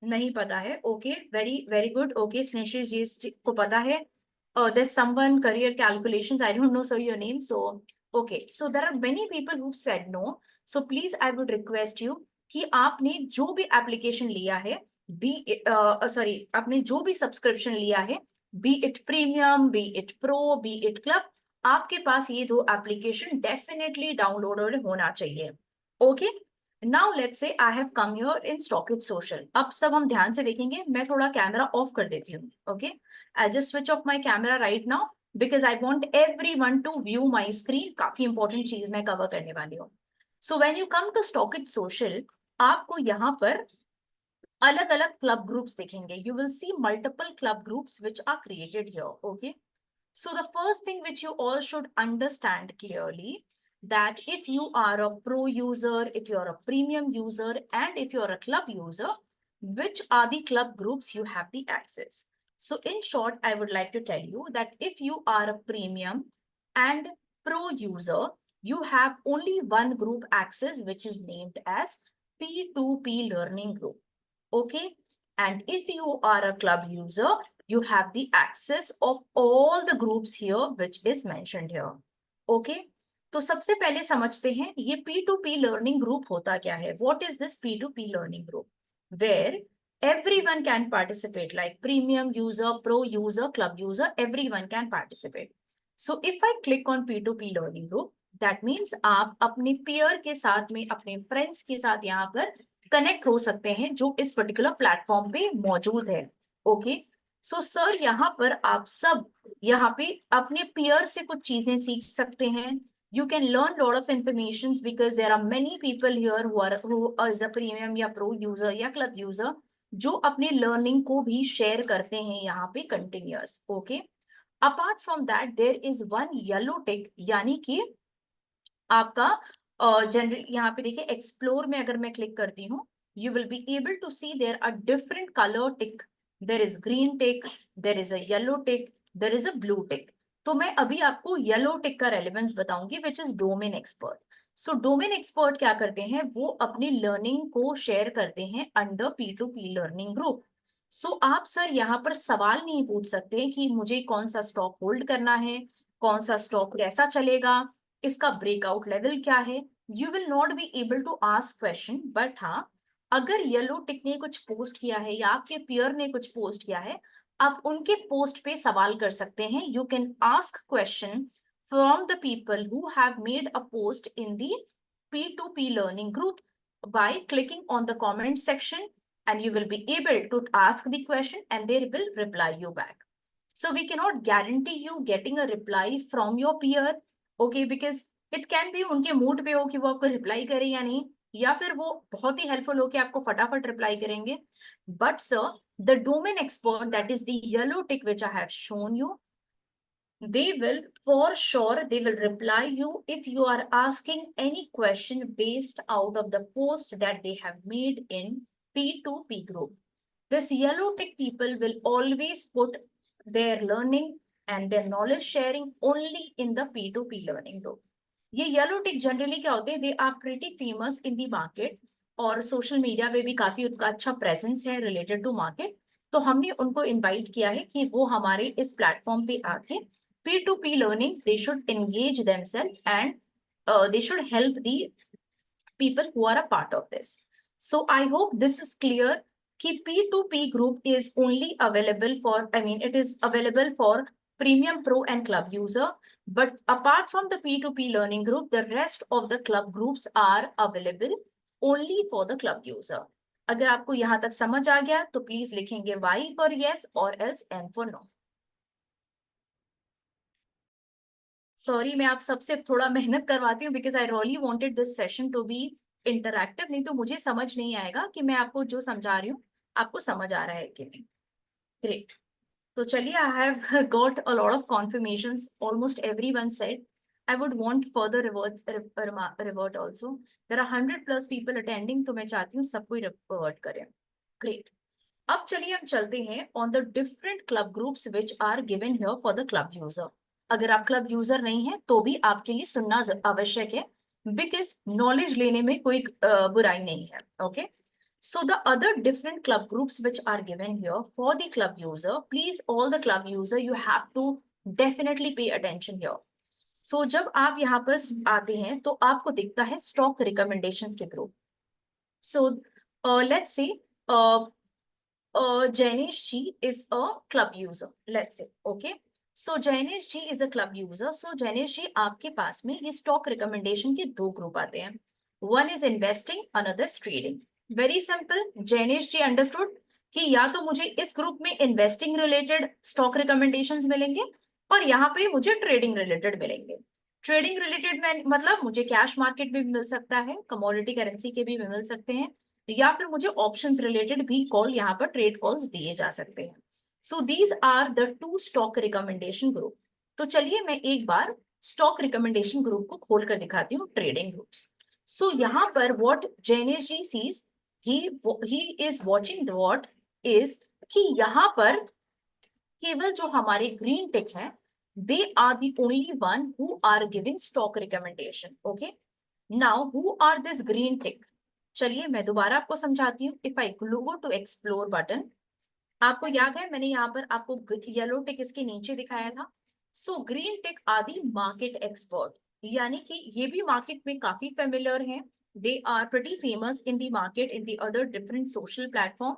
नहीं पता है। Okay, very very good. Okay, Snehashish ji को पता है। There's someone career calculations, I don't know sir your name, so okay, so there are many people who said no, so please I would request you कि आपने जो भी application लिया है sorry आपने जो भी सब्सक्रिप्शन लिया है, B it premium, B it pro, B it club, आपके पास ये 2 एप्लीकेशन डेफिनेटली डाउनलोडेड होना चाहिए। Okay, now let's say I have come here in stockage social. अब सब हम ध्यान से देखेंगे, मैं थोड़ा कैमरा ऑफ कर देती हूँ। Okay, I'll just switch off my camera right now because I want everyone to view my screen. काफी इंपॉर्टेंट चीज मैं कवर करने वाली हूँ। So when you come to Stockage Social, आपको यहाँ पर अलग अलग क्लब ग्रुप्स दिखेंगे। You will see multiple club groups which are created here. Okay. So the first thing which you all should understand clearly that if you are a pro user, if you're a premium user, and if you're a club user, which are the club groups you have the access. So in short, I would like to tell you that if you are a premium and pro user, you have only one group access, which is named as P2P learning group. Okay. And if you are a club user, you have the access of all the groups here which is mentioned here. Okay, तो सबसे पहले समझते हैं ये P2P learning group होता क्या है. What is this P2P learning group? Where everyone can participate, like premium user, pro user, club user, everyone can participate. So if I click on P2P learning group, that means आप अपने peer के साथ में, अपने friends के साथ यहाँ पर कनेक्ट हो सकते हैं जो इस पर्टिकुलर प्लेटफॉर्म पे मौजूद है. ओके, सो सर यहाँ पर आप सब यहाँ पे अपने peer से कुछ चीजें सीख सकते हैं. You can learn lot of informations because there are many people here who is a premium या pro user या club user जो अपनी learning को भी share करते हैं यहाँ पे continuous. Okay, apart from that there is one yellow tick, यानी कि आपका जनरल यहाँ पे देखिए एक्सप्लोर में अगर मैं क्लिक करती हूँ, you will be able to see there are different color tick. There is green tick, there is a yellow tick, there is a blue tick. तो मैं अभी आपको येलो टिक का रेलेवेंस बताऊंगी which is domain expert. So domain expert क्या करते हैं, वो अपनी लर्निंग को शेयर करते हैं अंडर P2P लर्निंग ग्रुप. सो आप सर यहाँ पर सवाल नहीं पूछ सकते कि मुझे कौन सा स्टॉक होल्ड करना है, कौन सा स्टॉक कैसा चलेगा, इसका ब्रेकआउट लेवल क्या है. You will not be able to ask question. But हाँ, अगर येलो टिक ने कुछ पोस्ट किया है या आपके पियर ने कुछ पोस्ट किया है, आप उनके पोस्ट पे सवाल कर सकते हैं. You can ask question from the people who have made a post in the P2P learning group by clicking on the comment section, and you will be able to ask the question and they will reply you back. So we cannot guarantee you getting a reply from your peer, okay, because it can be उनके mood पे हो कि वो आपको reply करे या नहीं, या फिर वो बहुत ही हेल्पफुल हो कि आपको फटाफट रिप्लाई करेंगे. But sir the domain expert, that is the yellow tick which I have shown you, they will for sure they will reply you if you are asking any question based out of the post that they have made in P2P group. This yellow tick people will always put their learning and their knowledge sharing only in the P2P learning group. ये yellow tick generally क्या होते हैं, they are pretty famous in the market, और social media पे भी काफी उनका अच्छा प्रेजेंस है रिलेटेड टू मार्केट. तो हमने उनको इनवाइट किया है कि वो हमारे इस प्लेटफॉर्म पे आके P2P learning, they should engage themselves and they should help the people who are a part of this. So I hope this is clear कि P2P group is only available for, I mean, it is available for premium pro and club user. But apart from the P2P learning group, the rest of the club groups are available only for the club user. अगर आपको यहाँ तक समझ आ गया तो please लिखेंगे Y for yes or else N for no. Sorry, मैं आप सबसे थोड़ा मेहनत करवाती हूँ because I really wanted this session to be interactive, नहीं तो मुझे समझ नहीं आएगा कि मैं आपको जो समझा रही हूँ आपको समझ आ रहा है कि नहीं. ग्रेट. तो चलिए, I have got a lot of confirmations, almost everyone said. I would want further revert also. There are 100+ people attending, तो मैं चाहती हूँ सबको रिवर्ट करें. ग्रेट. अब चलिए हम चलते हैं on the different club groups which are given here for the club user. अगर आप क्लब यूजर नहीं है तो भी आपके लिए सुनना आवश्यक है, बिकॉज नॉलेज लेने में कोई बुराई नहीं है. Okay, so the other different club groups which are given here for the club user, please all the club user you have to definitely pay attention here. So जब आप यहाँ पर आते हैं तो आपको दिखता है स्टॉक रिकमेंडेशंस के group. So let's say Jainesh ji is a club user, let's say. Okay, so Jainesh ji is a club user. So Jainesh ji, आपके पास में ये स्टॉक रिकमेंडेशन के दो ग्रुप आते हैं. One is investing, another is trading. Very simple. Jainesh ji understood कि या तो मुझे इस ग्रुप में इन्वेस्टिंग रिलेटेड स्टॉक रिकमेंडेशंस मिलेंगे और यहाँ पे मुझे ट्रेडिंग रिलेटेड मिलेंगे. ट्रेडिंग रिलेटेड में मतलब मुझे कैश मार्केट में भी मिल सकता है, कमोडिटी करेंसी के भी मिल सकते हैं, या फिर मुझे ऑप्शंस रिलेटेड भी कॉल यहाँ पर ट्रेड कॉल्स दिए जा सकते हैं. So these are the two stock recommendation group. तो चलिए मैं एक बार स्टॉक रिकमेंडेशन ग्रुप को खोल कर दिखाती हूँ, ट्रेडिंग ग्रुप्स. सो यहाँ पर what Jainesh ji sees, he is watching what is कि यहाँ पर केवल जो हमारे ग्रीन टिक है, they are the only one who are giving stock recommendation. Okay, now who are this green tick? चलिए मैं दोबारा आपको समझाती हूँ. If I go to explore button आपको याद है मैंने यहाँ पर आपको येलो टिक इसके नीचे दिखाया था। So green tick are the market expert, यानी कि ये भी मार्केट में काफी फेमिलियर हैं। They are pretty famous in the market in the other different social platform.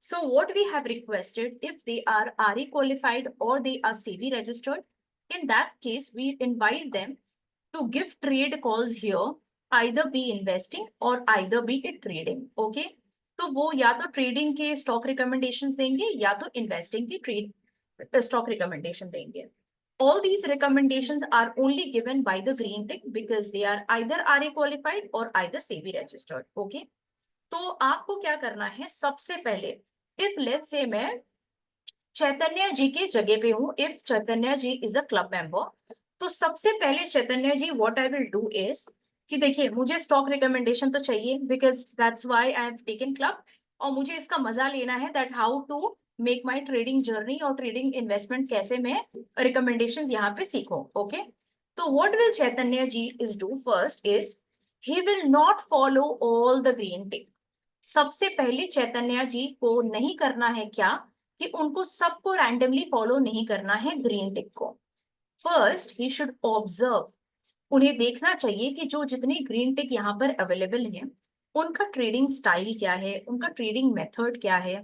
So what we have requested, if they are RE qualified or they are SEBI registered, in that case we invite them to give trade calls here, either be investing or either be it trading. Okay, तो वो या तो trading के stock recommendations देंगे या तो investing के trade stock recommendation देंगे. All these recommendations are only given by the green tick because they are either RA qualified or either SEBI registered. Okay, तो आपको क्या करना है, सबसे पहले इफ लेट्स से मैं चैतन्य जी के जगह पे हूँ, if Chaitanya ji is a club member, तो सबसे पहले Chaitanya ji what I will do is कि देखिए मुझे स्टॉक रिकमेंडेशन तो चाहिए because that's why I have taken club, और मुझे इसका मजा लेना है that how to make my trading journey और ट्रेडिंग इन्वेस्टमेंट कैसे मैं रिकमेंडेशंस यहाँ पे सीखूं. ओके, तो what will Chaitanya ji is do first is he will not follow all the green टिक. सबसे पहले चैतन्य जी को नहीं करना है क्या कि उनको सबको रैंडमली फॉलो नहीं करना है ग्रीन टिक को. फर्स्ट ही शुड ऑब्जर्व, उन्हें देखना चाहिए कि जो जितने ग्रीन टिक यहाँ पर अवेलेबल हैं उनका ट्रेडिंग स्टाइल क्या है, उनका ट्रेडिंग मेथड क्या है,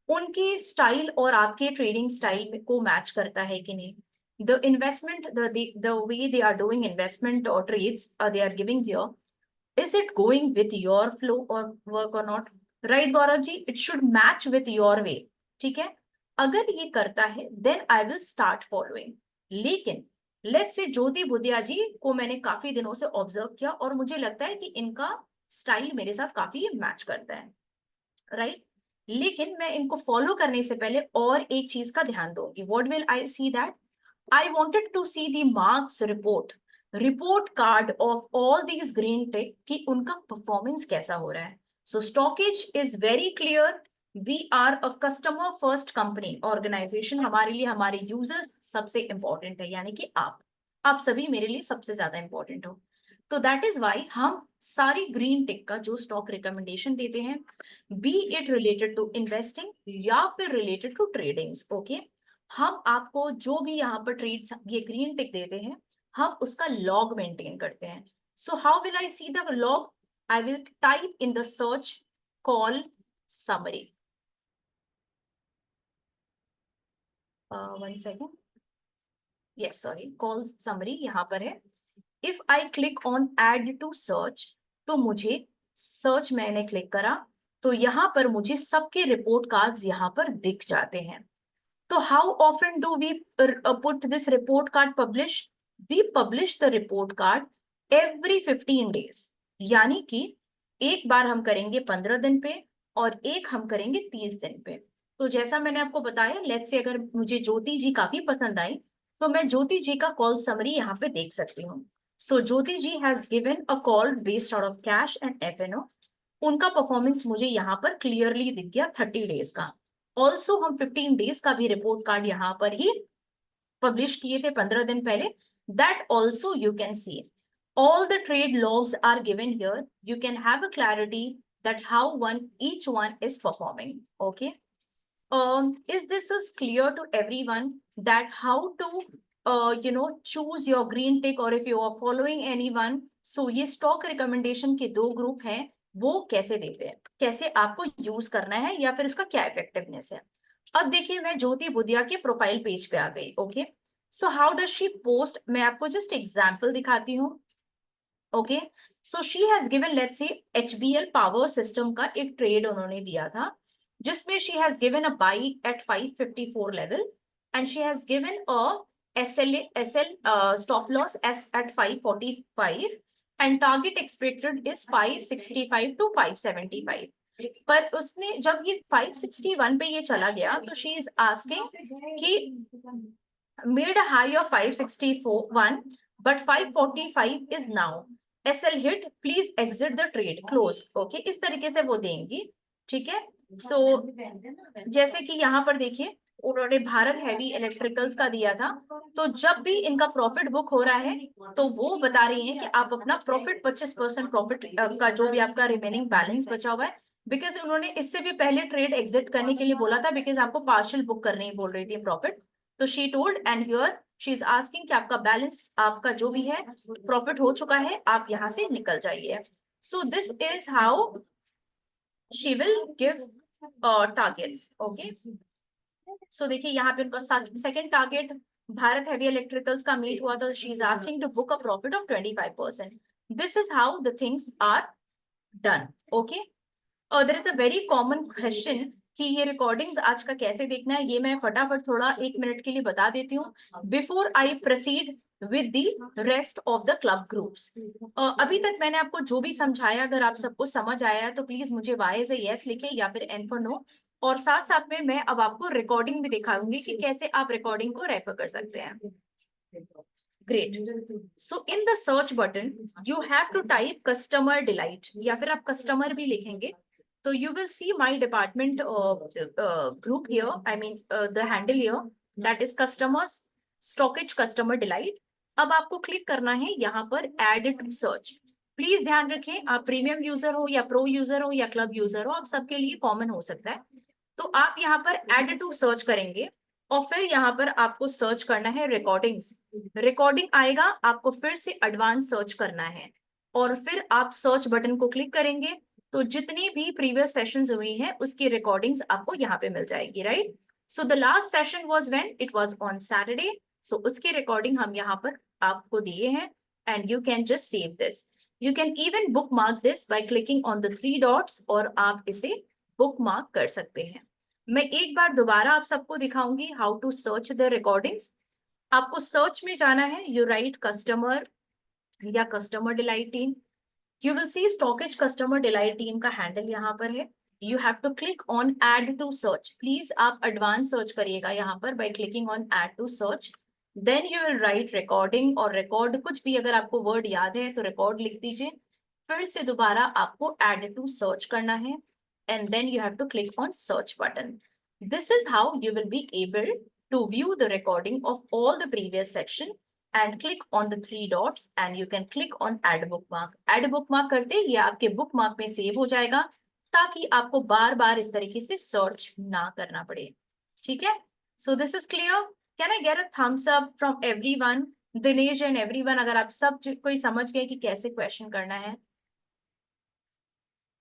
उनके स्टाइल और आपके ट्रेडिंग स्टाइल को मैच करता है कि नहीं. The investment the way they are doing investment और trades they are giving here, is it going with your flow or work or not, right Gaurav ji, it should match with your way. ठीक है, अगर ये करता है then I will start following. लेकिन let's say ज्योति बुधिया जी को मैंने काफी दिनों से ऑब्जर्व किया और मुझे लगता है कि इनका स्टाइल मेरे साथ काफी मैच करता है, राइट, लेकिन मैं इनको फॉलो करने से पहले और एक चीज का ध्यान दूंगी. What will I see that I wanted to see the marks report card of all these green tick कि उनका परफॉर्मेंस कैसा हो रहा है. So Stockage is very clear. We are a customer first company organization. हमारे लिए हमारे users सबसे important है, यानी कि आप सभी मेरे लिए सबसे ज्यादा important हो. तो दैट इज वाई हम सारी ग्रीन टिक का जो स्टॉक रिकमेंडेशन देते हैं, be it related to investing या फिर रिलेटेड टू ट्रेडिंग, ओके, हम आपको जो भी यहाँ पर ट्रेड्स ये ग्रीन टिक देते हैं हम उसका लॉग मेंटेन करते हैं. So how will I see the log, I will type in the search call summary. One second, yes sorry, call summary यहाँ पर है. If I click on add to search, तो मुझे सर्च मैंने click करा तो यहाँ पर मुझे सबके रिपोर्ट कार्ड्स यहाँ पर दिख जाते हैं. तो how often do we put this report card publish, we publish the report card every 15 days, यानी कि एक बार हम करेंगे 15 दिन पे और एक हम करेंगे 30 दिन पे. तो जैसा मैंने आपको बताया, लेट्स से अगर मुझे ज्योति जी काफी पसंद आई तो मैं ज्योति जी का कॉल समरी यहाँ पे देख सकती हूँ. So Jyoti ji has given a call based out of cash and FNO. उनका परफॉर्मेंस मुझे यहाँ पर क्लियरली दिख गया 30 days का. ऑल्सो हम 15 days का भी रिपोर्ट कार्ड यहाँ पर ही पब्लिश किए थे 15 दिन पहले. That also you can see all the trade logs are given here. You can have a clarity that how each one is performing. Okay, is this is clear to everyone that how to choose your green tick or if you are following anyone. So ये stock recommendation के दो group हैं, वो कैसे देते हैं, कैसे आपको यूज करना है या फिर इसका क्या इफेक्टिवनेस है. अब देखिए मैं ज्योति बुधिया के प्रोफाइल पेज पे आ गई. Okay, so how does she post, मैं आपको जस्ट एग्जाम्पल दिखाती हूँ. Okay, so she has given let's say HBL power system का एक ट्रेड उन्होंने दिया था जिसमें she has given a buy at 554 level and she has given a SL stop loss at 545 and target expected is 565 to 575. पर उसने जब ये 561 पे ये चला गया तो she is asking कि made a high of 561 but 545 is now SL hit, please exit the trade, close. Okay, इस तरीके से वो देंगी. ठीक है, सो जैसे कि यहाँ पर देखिए उन्होंने भारत हैवी इलेक्ट्रिकल्स का दिया था, तो जब भी इनका प्रॉफिट बुक हो रहा है तो वो बता रही हैं कि आप अपना प्रॉफिट 25% प्रॉफिट का जो भी आपका रिमेनिंग बैलेंस बचा हुआ है बिकॉज उन्होंने इससे भी पहले ट्रेड एग्जिट करने के लिए बोला था, बिकॉज आपको पार्शियल बुक करने ही बोल रही थी प्रॉफिट। तो she told and here she is asking कि आपका बैलेंस, आपका जो भी है प्रॉफिट हो चुका है, आप यहाँ से निकल जाइए। So this is how she will give targets. Okay, so देखिए यहाँ पे उनका second target Bharat heavy electricals का मीट हुआ, तो she is asking to book a profit of 25%। This is how the things are done. Okay, there is a very common question कि ये recordings आज का कैसे देखना है, ये मैं फटाफट थोड़ा 1 मिनट के लिए बता देती हूँ before I proceed with the rest of the club groups. अभी तक मैंने आपको जो भी समझाया, अगर आप सबको समझ आया है तो प्लीज मुझे वाई एज ए यस लिखे या फिर एन फॉर नो। और साथ साथ में मैं अब आपको रिकॉर्डिंग भी दिखाऊंगी कि कैसे आप रिकॉर्डिंग को रेफर कर सकते हैं। Great, so in the search button you have to type customer delight, या फिर आप कस्टमर भी लिखेंगे तो you will see my department group here, I mean the handle here, that is customers stockage customer delight। अब आपको click करना है यहाँ पर add to search। प्लीज ध्यान रखें, आप प्रीमियम यूजर हो या प्रो यूजर हो या क्लब यूजर हो, आप सबके लिए कॉमन हो सकता है। तो आप यहाँ पर add to सर्च करेंगे और फिर यहाँ पर आपको सर्च करना है रिकॉर्डिंग्स। रिकॉर्डिंग आएगा, आपको फिर से एडवांस सर्च करना है और फिर आप सर्च बटन को क्लिक करेंगे तो जितनी भी प्रीवियस सेशंस हुई हैं उसकी रिकॉर्डिंग्स आपको यहाँ पे मिल जाएगी, right. So the last session was when it was on Saturday, so उसकी रिकॉर्डिंग हम यहाँ पर आपको दिए हैं and you can just save this. You can even bookmark this by clicking on the 3 dots और आप इसे बुक मार्क कर सकते हैं। मैं एक बार दोबारा आप सबको दिखाऊंगी how to search the recordings. आपको सर्च में जाना है, यू राइट कस्टमर या customer delight team, you will see stockage customer delight team का हैंडल यहाँ पर है। you have to click on add to search, please आप एडवांस सर्च करिएगा यहाँ पर by clicking on add to search, then you will write recording और record, कुछ भी अगर आपको वर्ड याद है तो रिकॉर्ड लिख दीजिए, फिर से दोबारा आपको add to search करना है and then you have to click on search button। this is how you will be able to view the recording of all the previous section and click on the 3 dots and you can click on add bookmark। add bookmark करते ये आपके bookmark में save हो जाएगा ताकि आपको बार बार इस तरीके से सर्च ना करना पड़े, ठीक है। so this is clear, can I get a thumbs up from everyone, Dinesh and everyone, अगर आप सब कोई समझ गए कि कैसे क्वेश्चन करना है।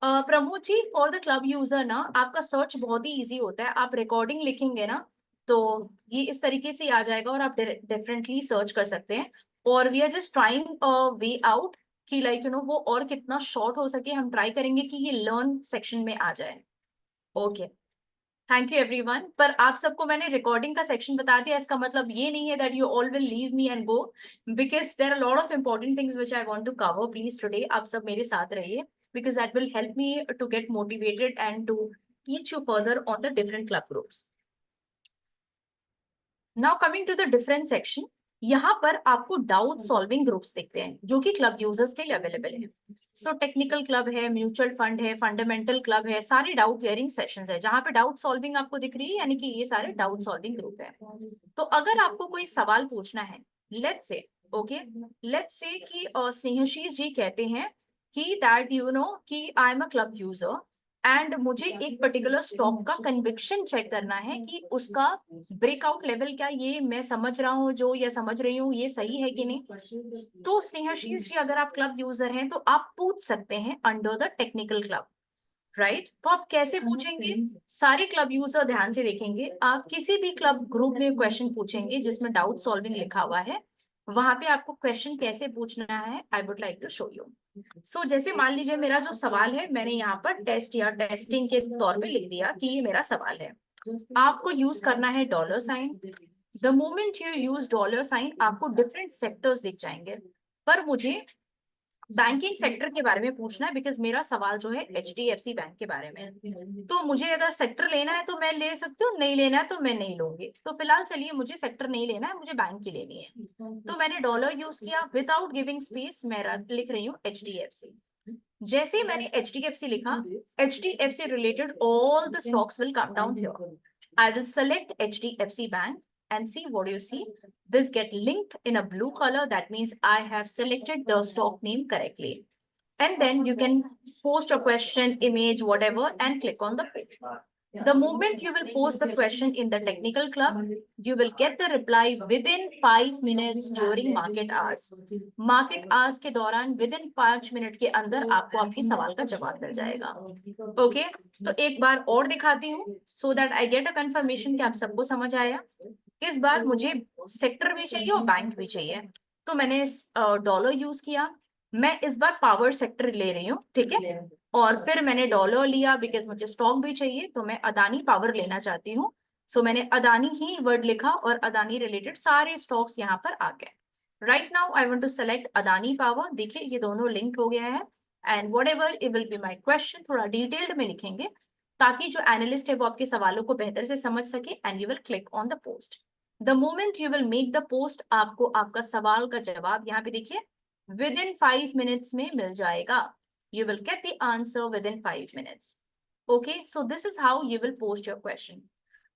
Pramod ji, for the club user ना आपका सर्च बहुत ही इजी होता है, आप रिकॉर्डिंग लिखेंगे ना तो ये इस तरीके से आ जाएगा और आप डिफरेंटली सर्च कर सकते हैं। और we are just trying way out कि लाइक यू नो वो और कितना शॉर्ट हो सके, हम ट्राई करेंगे कि ये लर्न सेक्शन में आ जाए। Okay, thank you everyone. पर आप सबको मैंने रिकॉर्डिंग का सेक्शन बता दिया, इसका मतलब ये नहीं है that you all will leave me and go, because there are lot of important things which I want to cover. Please today आप सब मेरे साथ रहिए because that will help me to get motivated and to teach you further on the different club groups। Now coming to the different section, यहाँ पर आपको doubt solving groups दिखते हैं जो कि क्लब यूजर्स के लिए अवेलेबल है। सो टेक्निकल क्लब है, म्यूचुअल फंड है, फंडामेंटल क्लब है, सारे डाउट क्लियरिंग सेशंस है जहाँ पे डाउट सॉल्विंग आपको दिख रही है, यानी कि ये सारे डाउट सॉल्विंग ग्रुप है। तो अगर आपको कोई सवाल पूछना है, लेट्स से लेट्स से कि स्नेहशीष जी कहते हैं कि दैट यू नो कि I am a club user and मुझे एक पर्टिकुलर स्टॉक का कन्विक्शन चेक करना है कि उसका ब्रेकआउट लेवल क्या, ये मैं समझ रहा हूँ जो या समझ रही हूँ ये सही है कि नहीं। तो स्नेहशीष जी अगर आप क्लब यूजर हैं तो आप पूछ सकते हैं under the technical club, right. तो आप कैसे पूछेंगे, सारे क्लब यूजर ध्यान से देखेंगे, आप किसी भी क्लब ग्रुप में क्वेश्चन पूछेंगे जिसमें डाउट सॉल्विंग लिखा हुआ है, वहां पे आपको क्वेश्चन कैसे पूछना है I would like to show you. So जैसे मान लीजिए मेरा जो सवाल है, मैंने यहाँ पर टेस्ट या टेस्टिंग के तौर पे लिख दिया कि ये मेरा सवाल है। आपको यूज करना है dollar sign. The moment you use dollar sign आपको डिफरेंट सेक्टर्स दिख जाएंगे, पर मुझे बैंकिंग सेक्टर के बारे में पूछना है बिकॉज मेरा सवाल जो है HDFC बैंक के बारे में है। तो मुझे अगर सेक्टर लेना है तो मैं ले सकती हूँ, नहीं लेना है तो मैं नहीं लूंगी। तो फिलहाल चलिए मुझे सेक्टर नहीं लेना है, मुझे बैंक की लेनी है, तो मैंने डॉलर यूज किया। विदाउट गिविंग स्पेस मैं लिख रही हूँ HDFC। जैसे ही मैंने HDFC लिखा, HDFC related all the stocks will come down here। I will select HDFC Bank and see what you see. This get linked in a blue color. That means I have selected the stock name correctly. and then you can post a question, image, whatever, and click on the post. The moment you will post the question in the technical club, you will get the reply within 5 minutes during market hours. Market hours के दौरान within 5 minute के अंदर आपको आपके सवाल का जवाब मिल जाएगा. ओके, तो एक बार और दिखाती हूँ so that I get a confirmation कि आप सबको समझ आया. इस बार मुझे सेक्टर भी चाहिए और बैंक भी चाहिए, तो मैंने डॉलर यूज किया. मैं इस बार पावर सेक्टर ले रही हूँ, ठीक है, और फिर मैंने डॉलर लिया बिकॉज मुझे स्टॉक भी चाहिए, तो मैं अदानी पावर लेना चाहती हूँ. सो मैंने अदानी ही वर्ड लिखा और अदानी रिलेटेड सारे स्टॉक्स यहाँ पर आ गए. Right now I want to select Adani power. देखिए ये दोनों लिंक हो गया है and whatever it will be my question, थोड़ा डिटेल्ड में लिखेंगे ताकि जो एनालिस्ट है वो आपके सवालों को बेहतर से समझ सके. And you will click on the post. The moment you will make the post, आपको आपका सवाल का जवाब यहाँ पे देखिए within 5 minutes में मिल जाएगा. You will get the answer within 5 minutes. Okay, so this is how you will post your question.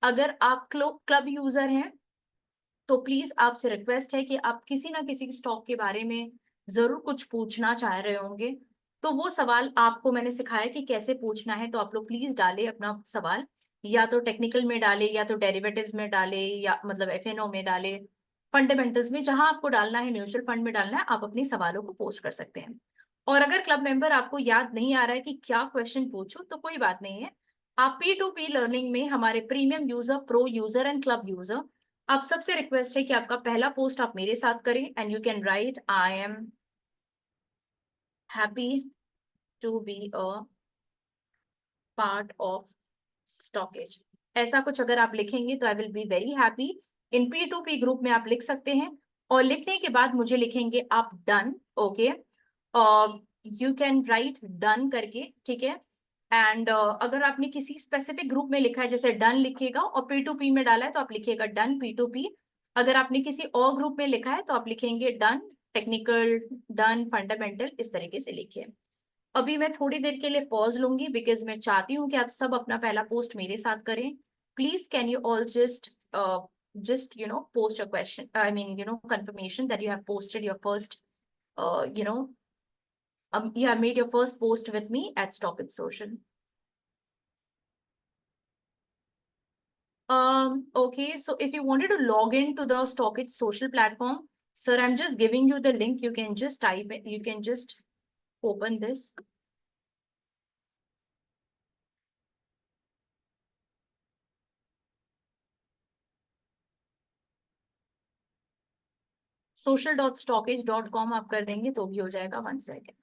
अगर आप क्लब यूजर हैं तो प्लीज आपसे रिक्वेस्ट है कि आप किसी ना किसी स्टॉक के बारे में जरूर कुछ पूछना चाह रहे होंगे, तो वो सवाल आपको मैंने सिखाया कि कैसे पूछना है. तो आप लोग प्लीज डालें अपना सवाल, या तो टेक्निकल में डाले, या तो डेरिवेटिव्स में डाले, या मतलब एफएनओ में डाले, फंडामेंटल्स में, जहां आपको डालना है, म्यूचुअल फंड में डालना है, आप अपने सवालों को पोस्ट कर सकते हैं. और अगर क्लब मेंबर आपको याद नहीं आ रहा है कि क्या क्वेश्चन पूछो, तो कोई बात नहीं है. आप P2P लर्निंग में हमारे premium user, pro user and club user, आप सबसे रिक्वेस्ट है कि आपका पहला पोस्ट आप मेरे साथ करें and you can write I am happy to be a part of Stockage. ऐसा कुछ अगर आप लिखेंगे तो I will be very happy. इन P2P ग्रुप में आप लिख सकते हैं और लिखने के बाद मुझे लिखेंगे आप done. Okay, you can right done करके, ठीक है. एंड अगर आपने किसी स्पेसिफिक ग्रुप में लिखा है, जैसे डन लिखिएगा, और P2P में डाला है तो आप लिखिएगा डन P2P. अगर आपने किसी और ग्रुप में लिखा है तो आप लिखेंगे डन टेक्निकल, डन फंडामेंटल, इस तरीके से लिखिए. अभी मैं थोड़ी देर के लिए पॉज लूंगी बिकॉज मैं चाहती हूँ कि आप सब अपना पहला पोस्ट मेरे साथ करें. Please can you all just post a question, I mean confirmation that you have posted your first you have made your first post with me at Stockit Social. Okay, so if you wanted to log into the Stockit Social platform, sir, I'm just giving you the link. You can just type it, you can just open this. social.stockage.com आप कर देंगे तो भी हो जाएगा. 1 second.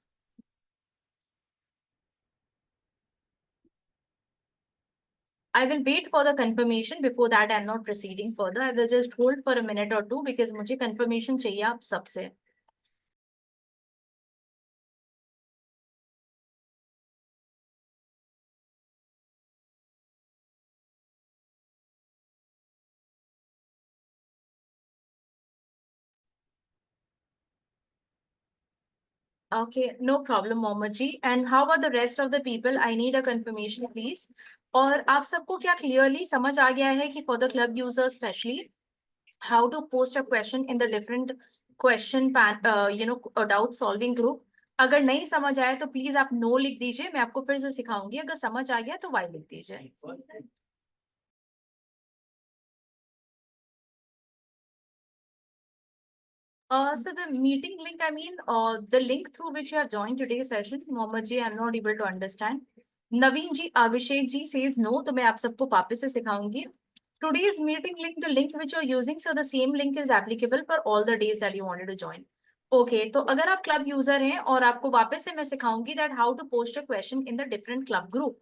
I will wait for the confirmation. Before that, I'm not proceeding further. I will just hold for a minute or two because मुझे confirmation चाहिए आप सबसे. Okay, no problem, Mohammed ji. And how about the rest of the people? I need a confirmation, please. और आप सबको क्या clearly समझ आ गया है कि for the club users especially how to post a question in the different question doubt solving group? अगर नहीं समझ आया तो प्लीज आप नो लिख दीजिए, मैं आपको फिर से सिखाऊंगी. अगर समझ आ गया तो वाई लिख दीजिए. So the meeting link, I mean, the link through which you have joined today's session, Mohammed ji, I'm not able to understand. Naveen ji, Abhishek ji says no, तो मैं आप सबको वापस से सिखाऊंगी. Today's meeting link, the link which you're using, so the same link is applicable for all the days that you wanted to join. Okay, तो अगर आप club user हैं और आपको वापस से मैं सिखाऊंगी that how to post a question in the different club group.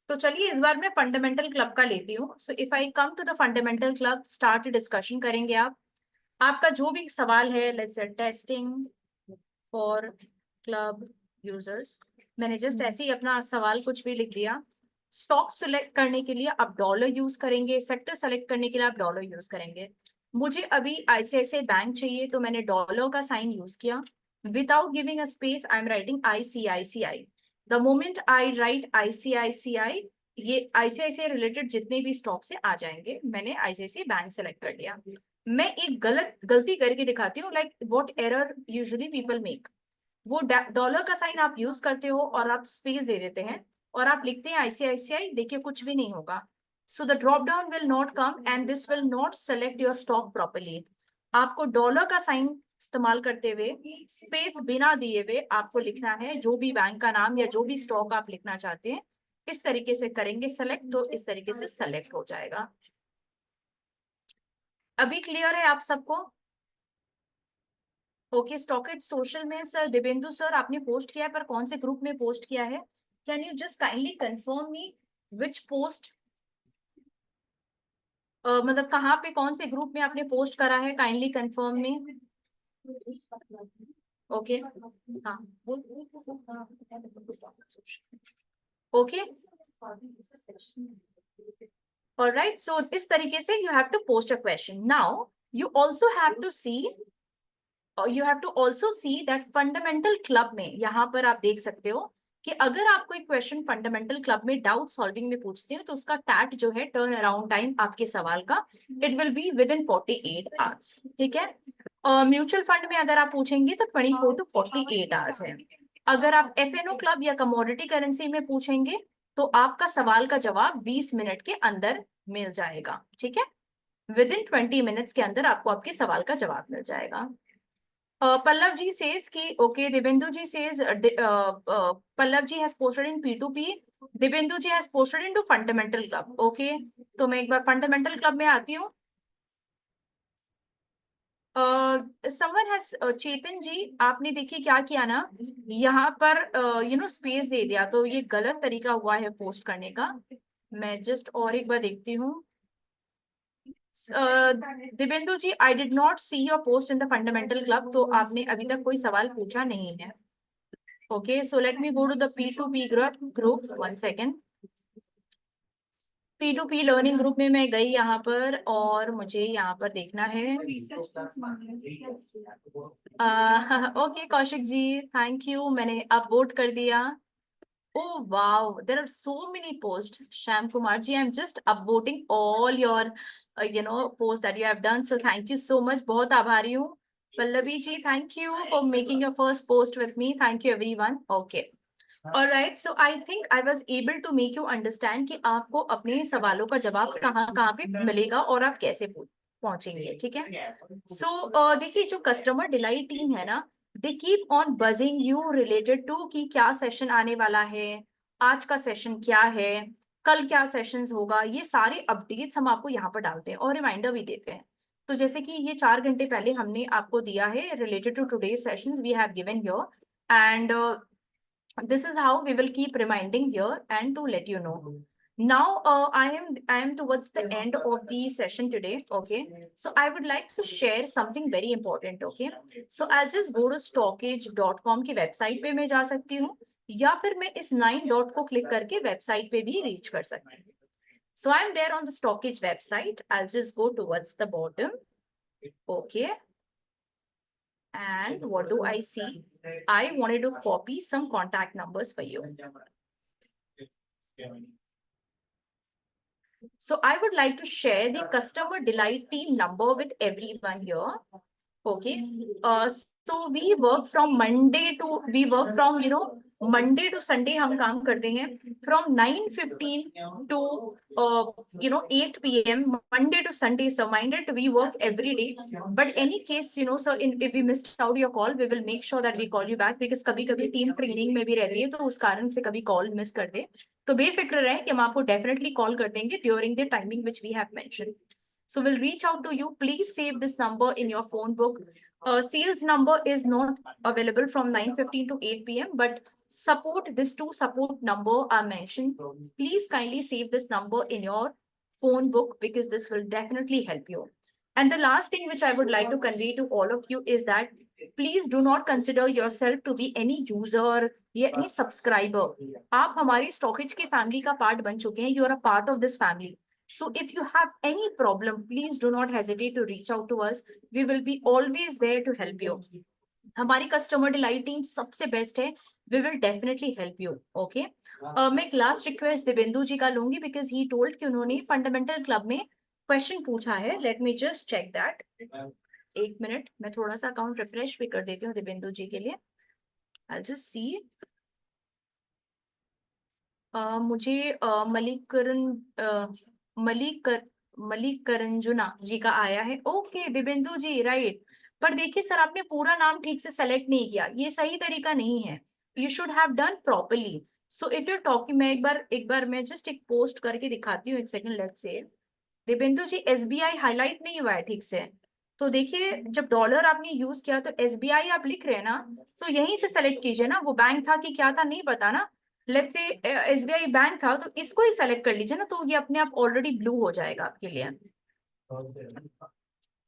तो चलिए इस बार मैं फंडामेंटल क्लब का लेती हूँ. So if I come to the fundamental club, start discussion करेंगे आप. आपका जो भी सवाल है, let's say testing for club users, मैंने जस्ट ऐसे ही अपना सवाल कुछ भी लिख दिया. स्टॉक सिलेक्ट करने के लिए आप डॉलर यूज करेंगे, सेक्टर सेलेक्ट करने के लिए आप डॉलर यूज करेंगे. मुझे अभी ICICI बैंक चाहिए तो मैंने डॉलर का साइन यूज किया. Without giving a space I am writing ICICI. The moment I right ICICI, ये ICICI रिलेटेड जितने भी स्टॉक से आ जाएंगे. मैंने ICICI बैंक सेलेक्ट कर लिया. मैं एक गलती करके दिखाती हूँ, like what error usually people make. वो डॉलर का साइन आप यूज करते हो और आप स्पेस दे देते हैं और आप लिखते हैं आईसीआईसीआई, देखिए कुछ भी नहीं होगा. So the drop down will not come and this will not select your stock properly. आपको डॉलर का साइन इस्तेमाल करते हुए स्पेस बिना दिए हुए आपको लिखना है जो भी बैंक का नाम या जो भी स्टॉक आप लिखना चाहते हैं. इस तरीके से करेंगे सेलेक्ट, तो इस तरीके से सेलेक्ट हो जाएगा. अभी क्लियर है आप सबको? ओके. स्टॉकेज सोशल में सर दिवेंदु सर आपने पोस्ट किया है, पर कौन से ग्रुप में पोस्ट किया है? Can you just kindly confirm me which post, मतलब कहाँ पे कौन से ग्रुप में आपने पोस्ट करा है? Kindly confirm me. ओके. हाँ. ओके. ऑलराइट. सो इस तरीके से you have to post a question. Now you also have to see, you have to also see that fundamental club में, यहाँ पर आप देख सकते हो कि अगर आपको एक क्वेश्चन फंडामेंटल क्लब में डाउट सॉल्विंग में पूछते हैं तो उसका टैट जो है, टर्न अराउंड टाइम आपके सवाल का, it will be with in 48 hours. ठीक है. म्यूचुअल फंड में अगर आप पूछेंगे तो 24 to 48 आवर्स है. अगर आप एफएनओ क्लब या कमोडिटी करेंसी में पूछेंगे तो आपका सवाल का जवाब 20 मिनट के अंदर मिल जाएगा. ठीक है. विद इन 20 मिनट्स के अंदर आपको आपके सवाल का जवाब मिल जाएगा. Pallav ji says ki okay. Dibendu ji says Pallav ji has posted in P2P. Dibendu ji has posted into fundamental club. Okay. तो मैं एक बार फंडामेंटल क्लब में आती हूँ. समवन हैज, चेतन जी आपने देखिए क्या किया ना, यहाँ पर स्पेस दे दिया, तो ये गलत तरीका हुआ है पोस्ट करने का. मैं जस्ट और एक बार देखती हूँ. Divendu ji, I did not see your post in the fundamental club, तो आपने अभी तक कोई सवाल पूछा नहीं है. Okay. So let me go to the P2P group. 1 second. P2P learning group में मैं गई यहाँ पर और मुझे यहाँ पर देखना है. Okay Kaushik ji, thank you, मैंने अपवोट कर दिया. Oh wow, there are so many posts. Sham Kumar ji, I'm just upvoting all your, posts that you have done. So thank you so much. बहुत आभारी हूँ. Pallavi ji, thank you for making your first post with me. Thank you everyone. Okay. All right. So I think I was able to make you understand कि आपको अपने सवालों का जवाब कहाँ कहाँ पे मिलेगा और आप कैसे पहुंचेंगे. ठीक है. So देखिए, जो कस्टमर डिलाइट टीम है ना, they keep on buzzing you related to कि क्या सेशन आने वाला है, आज का सेशन क्या है, कल क्या सेशंस होगा. ये सारे अपडेट्स हम आपको यहाँ पर डालते हैं और रिमाइंडर भी देते हैं. तो जैसे कि ये 4 घंटे पहले हमने आपको दिया है related to today sessions we have given here, and this is how we will keep reminding here and to let you know. Now I am towards the end of the session today. Okay. So I would like to share something very important. Okay. So I'll just go to stockage.com की website पे मैं जा सकती हूँ, या फिर मैं इस 9 डॉट को क्लिक करके वेबसाइट पे भी रीच कर सकती हूँ. So I am there on the stockage website. I'll just go towards the bottom. Okay. And what do I see? I wanted to copy some contact numbers for you. So I would like to share the customer delight team number with everyone here. Okay. So we work from Monday to Sunday हम काम करते हैं from 9:15 to 8 p.m. Monday to Sunday. So minded we work every day. But any case, so if we missed out your call, we will make sure that we call you back, because कभी कभी team training में भी रहती है तो उस कारण से कभी कॉल मिस कर दे. तो बेफिक्र रहे कि हम आपको डेफिनेटली कॉल कर देंगे during the timing which we have mentioned. So we'll reach out to you. Please save this number in your phone book. Sales number is not available from 9:15 to 8 p.m. But this two support number are mentioned. Please kindly save this number in your phone book, because this will definitely help you. And the last thing which I would like to convey to all of you is that please do not consider yourself to be any user या any subscriber. आप हमारी stockage की family का part बन चुके हैं. You are a part of this family. So if you have any problem, please do not hesitate to reach out to us. We will be always there to help you. हमारी customer delight team सबसे best है. We will definitely help you. Okay. मैं एक last request Divyendu जी का लूंगी, because he told कि उन्होंने fundamental club में क्वेश्चन पूछा है. Let me just check that. एक मिनट, मैं थोड़ा सा अकाउंट रिफ्रेश भी कर देती हूँ दिवेंदु जी के लिए. I'll just see. मुझे मलिक करंजुना जी का आया है। ओके दिव्येंदु जी, राइट। पर देखिए सर, आपने पूरा नाम ठीक से सेलेक्ट नहीं किया, ये सही तरीका नहीं है। You should have done properly. So if you talking, मैं एक बार मैं जस्ट एक पोस्ट करके दिखाती हूँ, एक second, let's say. Dibyendu ji, SBI highlight नहीं हुआ है ठीक से। तो देखिए, जब डॉलर आपने यूज किया तो एसबीआई आप लिख रहे हैं ना, तो यहीं से सेलेक्ट कीजिए ना। वो बैंक था कि क्या था नहीं पता ना, लेट्स से एसबीआई बैंक था, तो इसको ही सेलेक्ट कर लीजिए ना, तो ये अपने आप ऑलरेडी ब्लू हो जाएगा आपके लिए।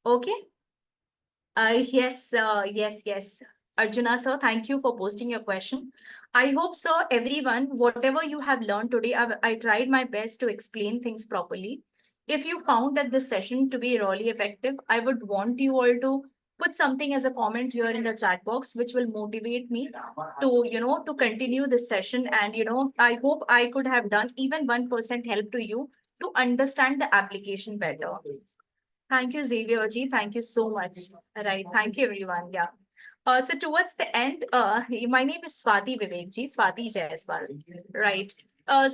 Okay, yes, Arjuna sir, thank you for posting your question. I hope, sir, everyone, whatever you have learned today, I tried my best to explain things properly. If you found that this session to be really effective, I would want you all to put something as a comment here in the chat box, which will motivate me to continue this session. And, I hope I could have done even 1% help to you to understand the application better. Thank you, Xavier ji. Thank you so much. Right. Thank you, everyone. Yeah. So towards the end, my name is Swati Vivek ji, Swati Jaiswal. Right.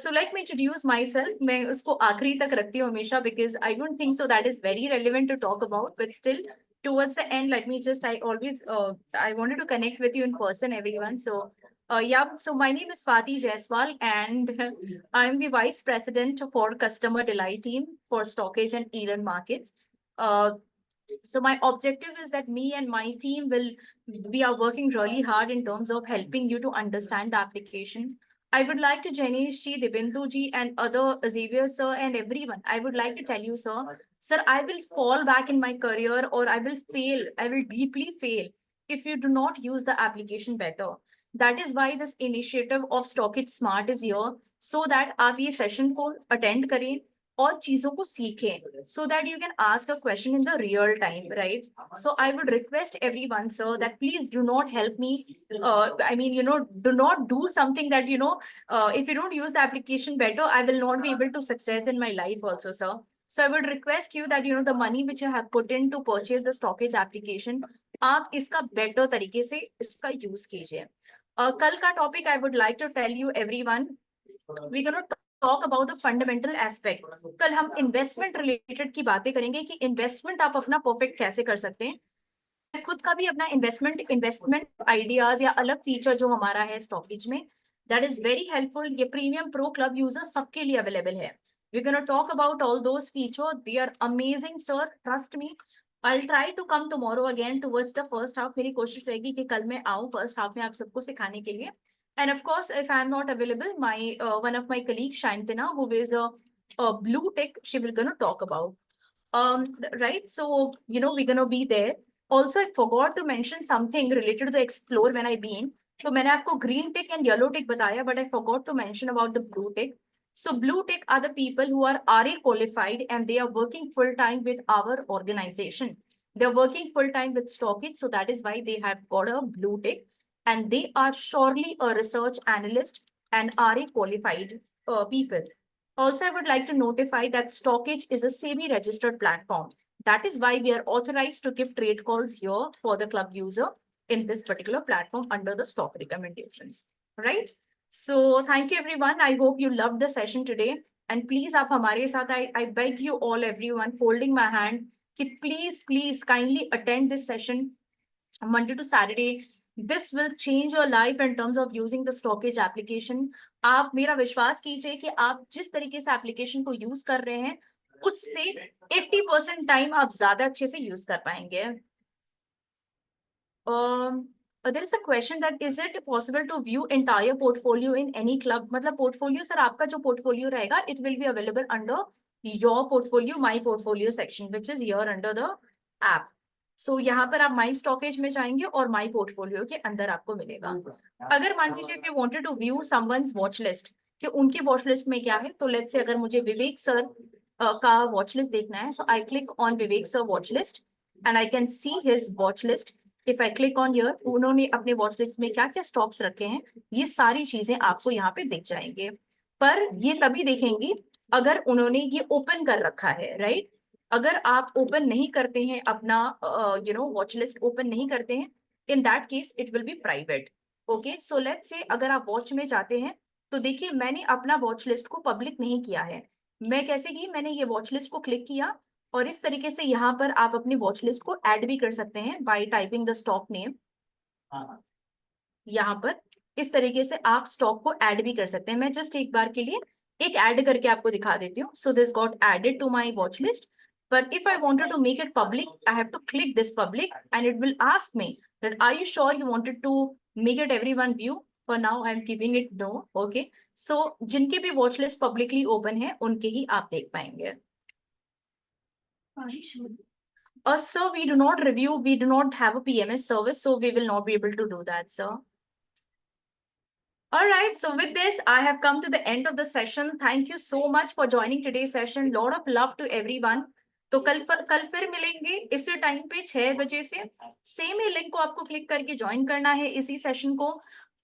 So let me introduce myself. मैं उसको आखिरी तक रखती हूँ हमेशा, because I don't think so that is very relevant to talk about. But still, towards the end, let me just, I wanted to connect with you in person, everyone. So, so my name is Swati Jaiswal, and I'm the Vice President for Customer Delight Team for Stockage and Eden Markets. So my objective is that me and my team we are working really hard in terms of helping you to understand the application. I would like to, Janish ji, Dibindu ji, and other Xavier sir and everyone, I would like to tell you, sir, I will fall back in my career, or I will fail. I will deeply fail if you do not use the application better. That is why this initiative of Stock It Smart is here, so that आप ये session को attend करें और चीजों को सीखें, so that you can ask a question in the real time, right? So I would request everyone, sir, that please do not help me. Do not do something that, if you don't use the application better, I will not be able to success in my life also, sir. So I would request you that, the money which you have put in to purchase the stockage application, आप इसका better तरीके से इसका use कीजिए. कल का topic I would like to tell you everyone, we're going to talk about the fundamental aspect. कल हम इन्वेस्टमेंट रिलेटेड की बातें करेंगे कि इन्वेस्टमेंट आप अपना परफेक्ट कैसे कर सकते हैं। खुद का भी अपना इन्वेस्टमेंट आइडियाज या अलग फीचर जो हमारा है स्टॉकेज में, दैट इज वेरी हेल्पफुल। ये प्रीमियम प्रो क्लब यूजर सबके लिए अवेलेबल है। We gonna talk about all those feature, they are amazing sir, trust me. I'll try to come tomorrow again towards the first half. मेरी कोशिश रहेगी कि कल मैं आऊँ फर्स्ट हाफ में आप सबको सिखाने के लिए। And of course, if I'm not available, my one of my colleagues, Shantana, who is a blue tick, she will gonna talk about. Right? So, we're gonna be there. Also, I forgot to mention something related to the explore when I been. So, मैंने आपको green tick and yellow tick बताया, but I forgot to mention about the blue tick. So, blue tick are the people who are RA qualified and they are working full time with our organization. They're working full time with Stockage, so that is why they have got a blue tick. And they are surely a research analyst and RA qualified people. Also, I would like to notify that Stockage is a SEBI registered platform. That is why we are authorized to give trade calls here for the club user in this particular platform under the stock recommendations, right? So thank you everyone. I hope you loved the session today. And please, आप हमारे साथ, I beg you all, everyone, folding my hand, कि please kindly attend this session Monday to Saturday. This will change your life in terms of using the Stockage application. आप मेरा विश्वास कीजिए कि आप जिस तरीके से एप्लीकेशन को यूज कर रहे हैं, उससे 80% टाइम आप ज्यादा अच्छे से यूज कर पाएंगे. There is a question that is it possible to view entire portfolio in any club? मतलब portfolio सर, आपका जो portfolio रहेगा, it will be available under your portfolio, my portfolio section, which is here under the app. So यहाँ पर आप my stockage में जाएंगे और my portfolio के अंदर आपको मिलेगा. अगर मान लीजिए if you wanted to view someone's watch list, कि उनकी watch list में क्या है, तो let's say अगर मुझे विवेक सर का watch list देखना है, so I click on Vivek sir watch list and I can see his watch list. If I click on here, उन्होंने अपने वॉच लिस्ट में क्या क्या स्टॉक्स रखे हैं, ये सारी चीजें आपको यहाँ पे दिख जाएंगे. पर ये तभी देखेंगी अगर उन्होंने ये ओपन कर रखा है, राइट? अगर आप ओपन नहीं करते हैं अपना वॉच लिस्ट ओपन नहीं करते हैं, इन that case it will B private. Okay, so let's say अगर आप वॉच में जाते हैं तो देखिए मैंने अपना वॉच लिस्ट को पब्लिक नहीं किया है। मैं कैसे की, मैंने ये वॉच लिस्ट को क्लिक किया और इस तरीके से यहाँ पर आप अपनी वॉच लिस्ट को ऐड भी कर सकते हैं bye typing the stock name. यहाँ पर इस तरीके से आप स्टॉक को ऐड भी कर सकते हैं। मैं जस्ट एक बार के लिए एक ऐड करके आपको दिखा देती हूँ। So this got added to my watch list, but if I wanted to make it public, I have to click this public and it will ask me that are you sure you wanted to make it everyone view? For now I'm keeping it no. Okay, so जिनकी भी watch list publicly open है उनके ही आप देख पाएंगे। Sir, we do not review, we do not have a PMS service, so we will not be able to do that, sir. All right, so with this, I have come to the end of the session. Thank you so much for joining today's session. Lot of love to everyone. तो कल फिर मिलेंगे इसी time पे 6 बजे से। Same ही link को आपको क्लिक करके ज्वाइन करना है इसी सेशन को।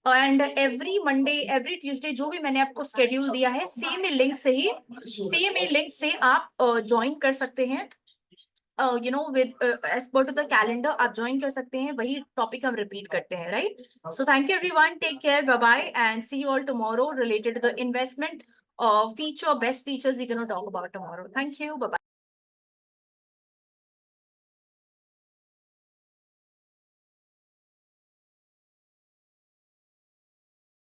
And every Monday every Tuesday जो भी मैंने आपको शेड्यूल दिया है सेम ही लिंक से आप ज्वाइन कर सकते हैं। You know with as per to the calendar आप ज्वाइन कर सकते हैं, वही टॉपिक हम रिपीट करते हैं, right? So thank you everyone, take care, bye bye and see you all tomorrow related to the investment feature, best features we're going to talk about tomorrow. Thank you, bye bye.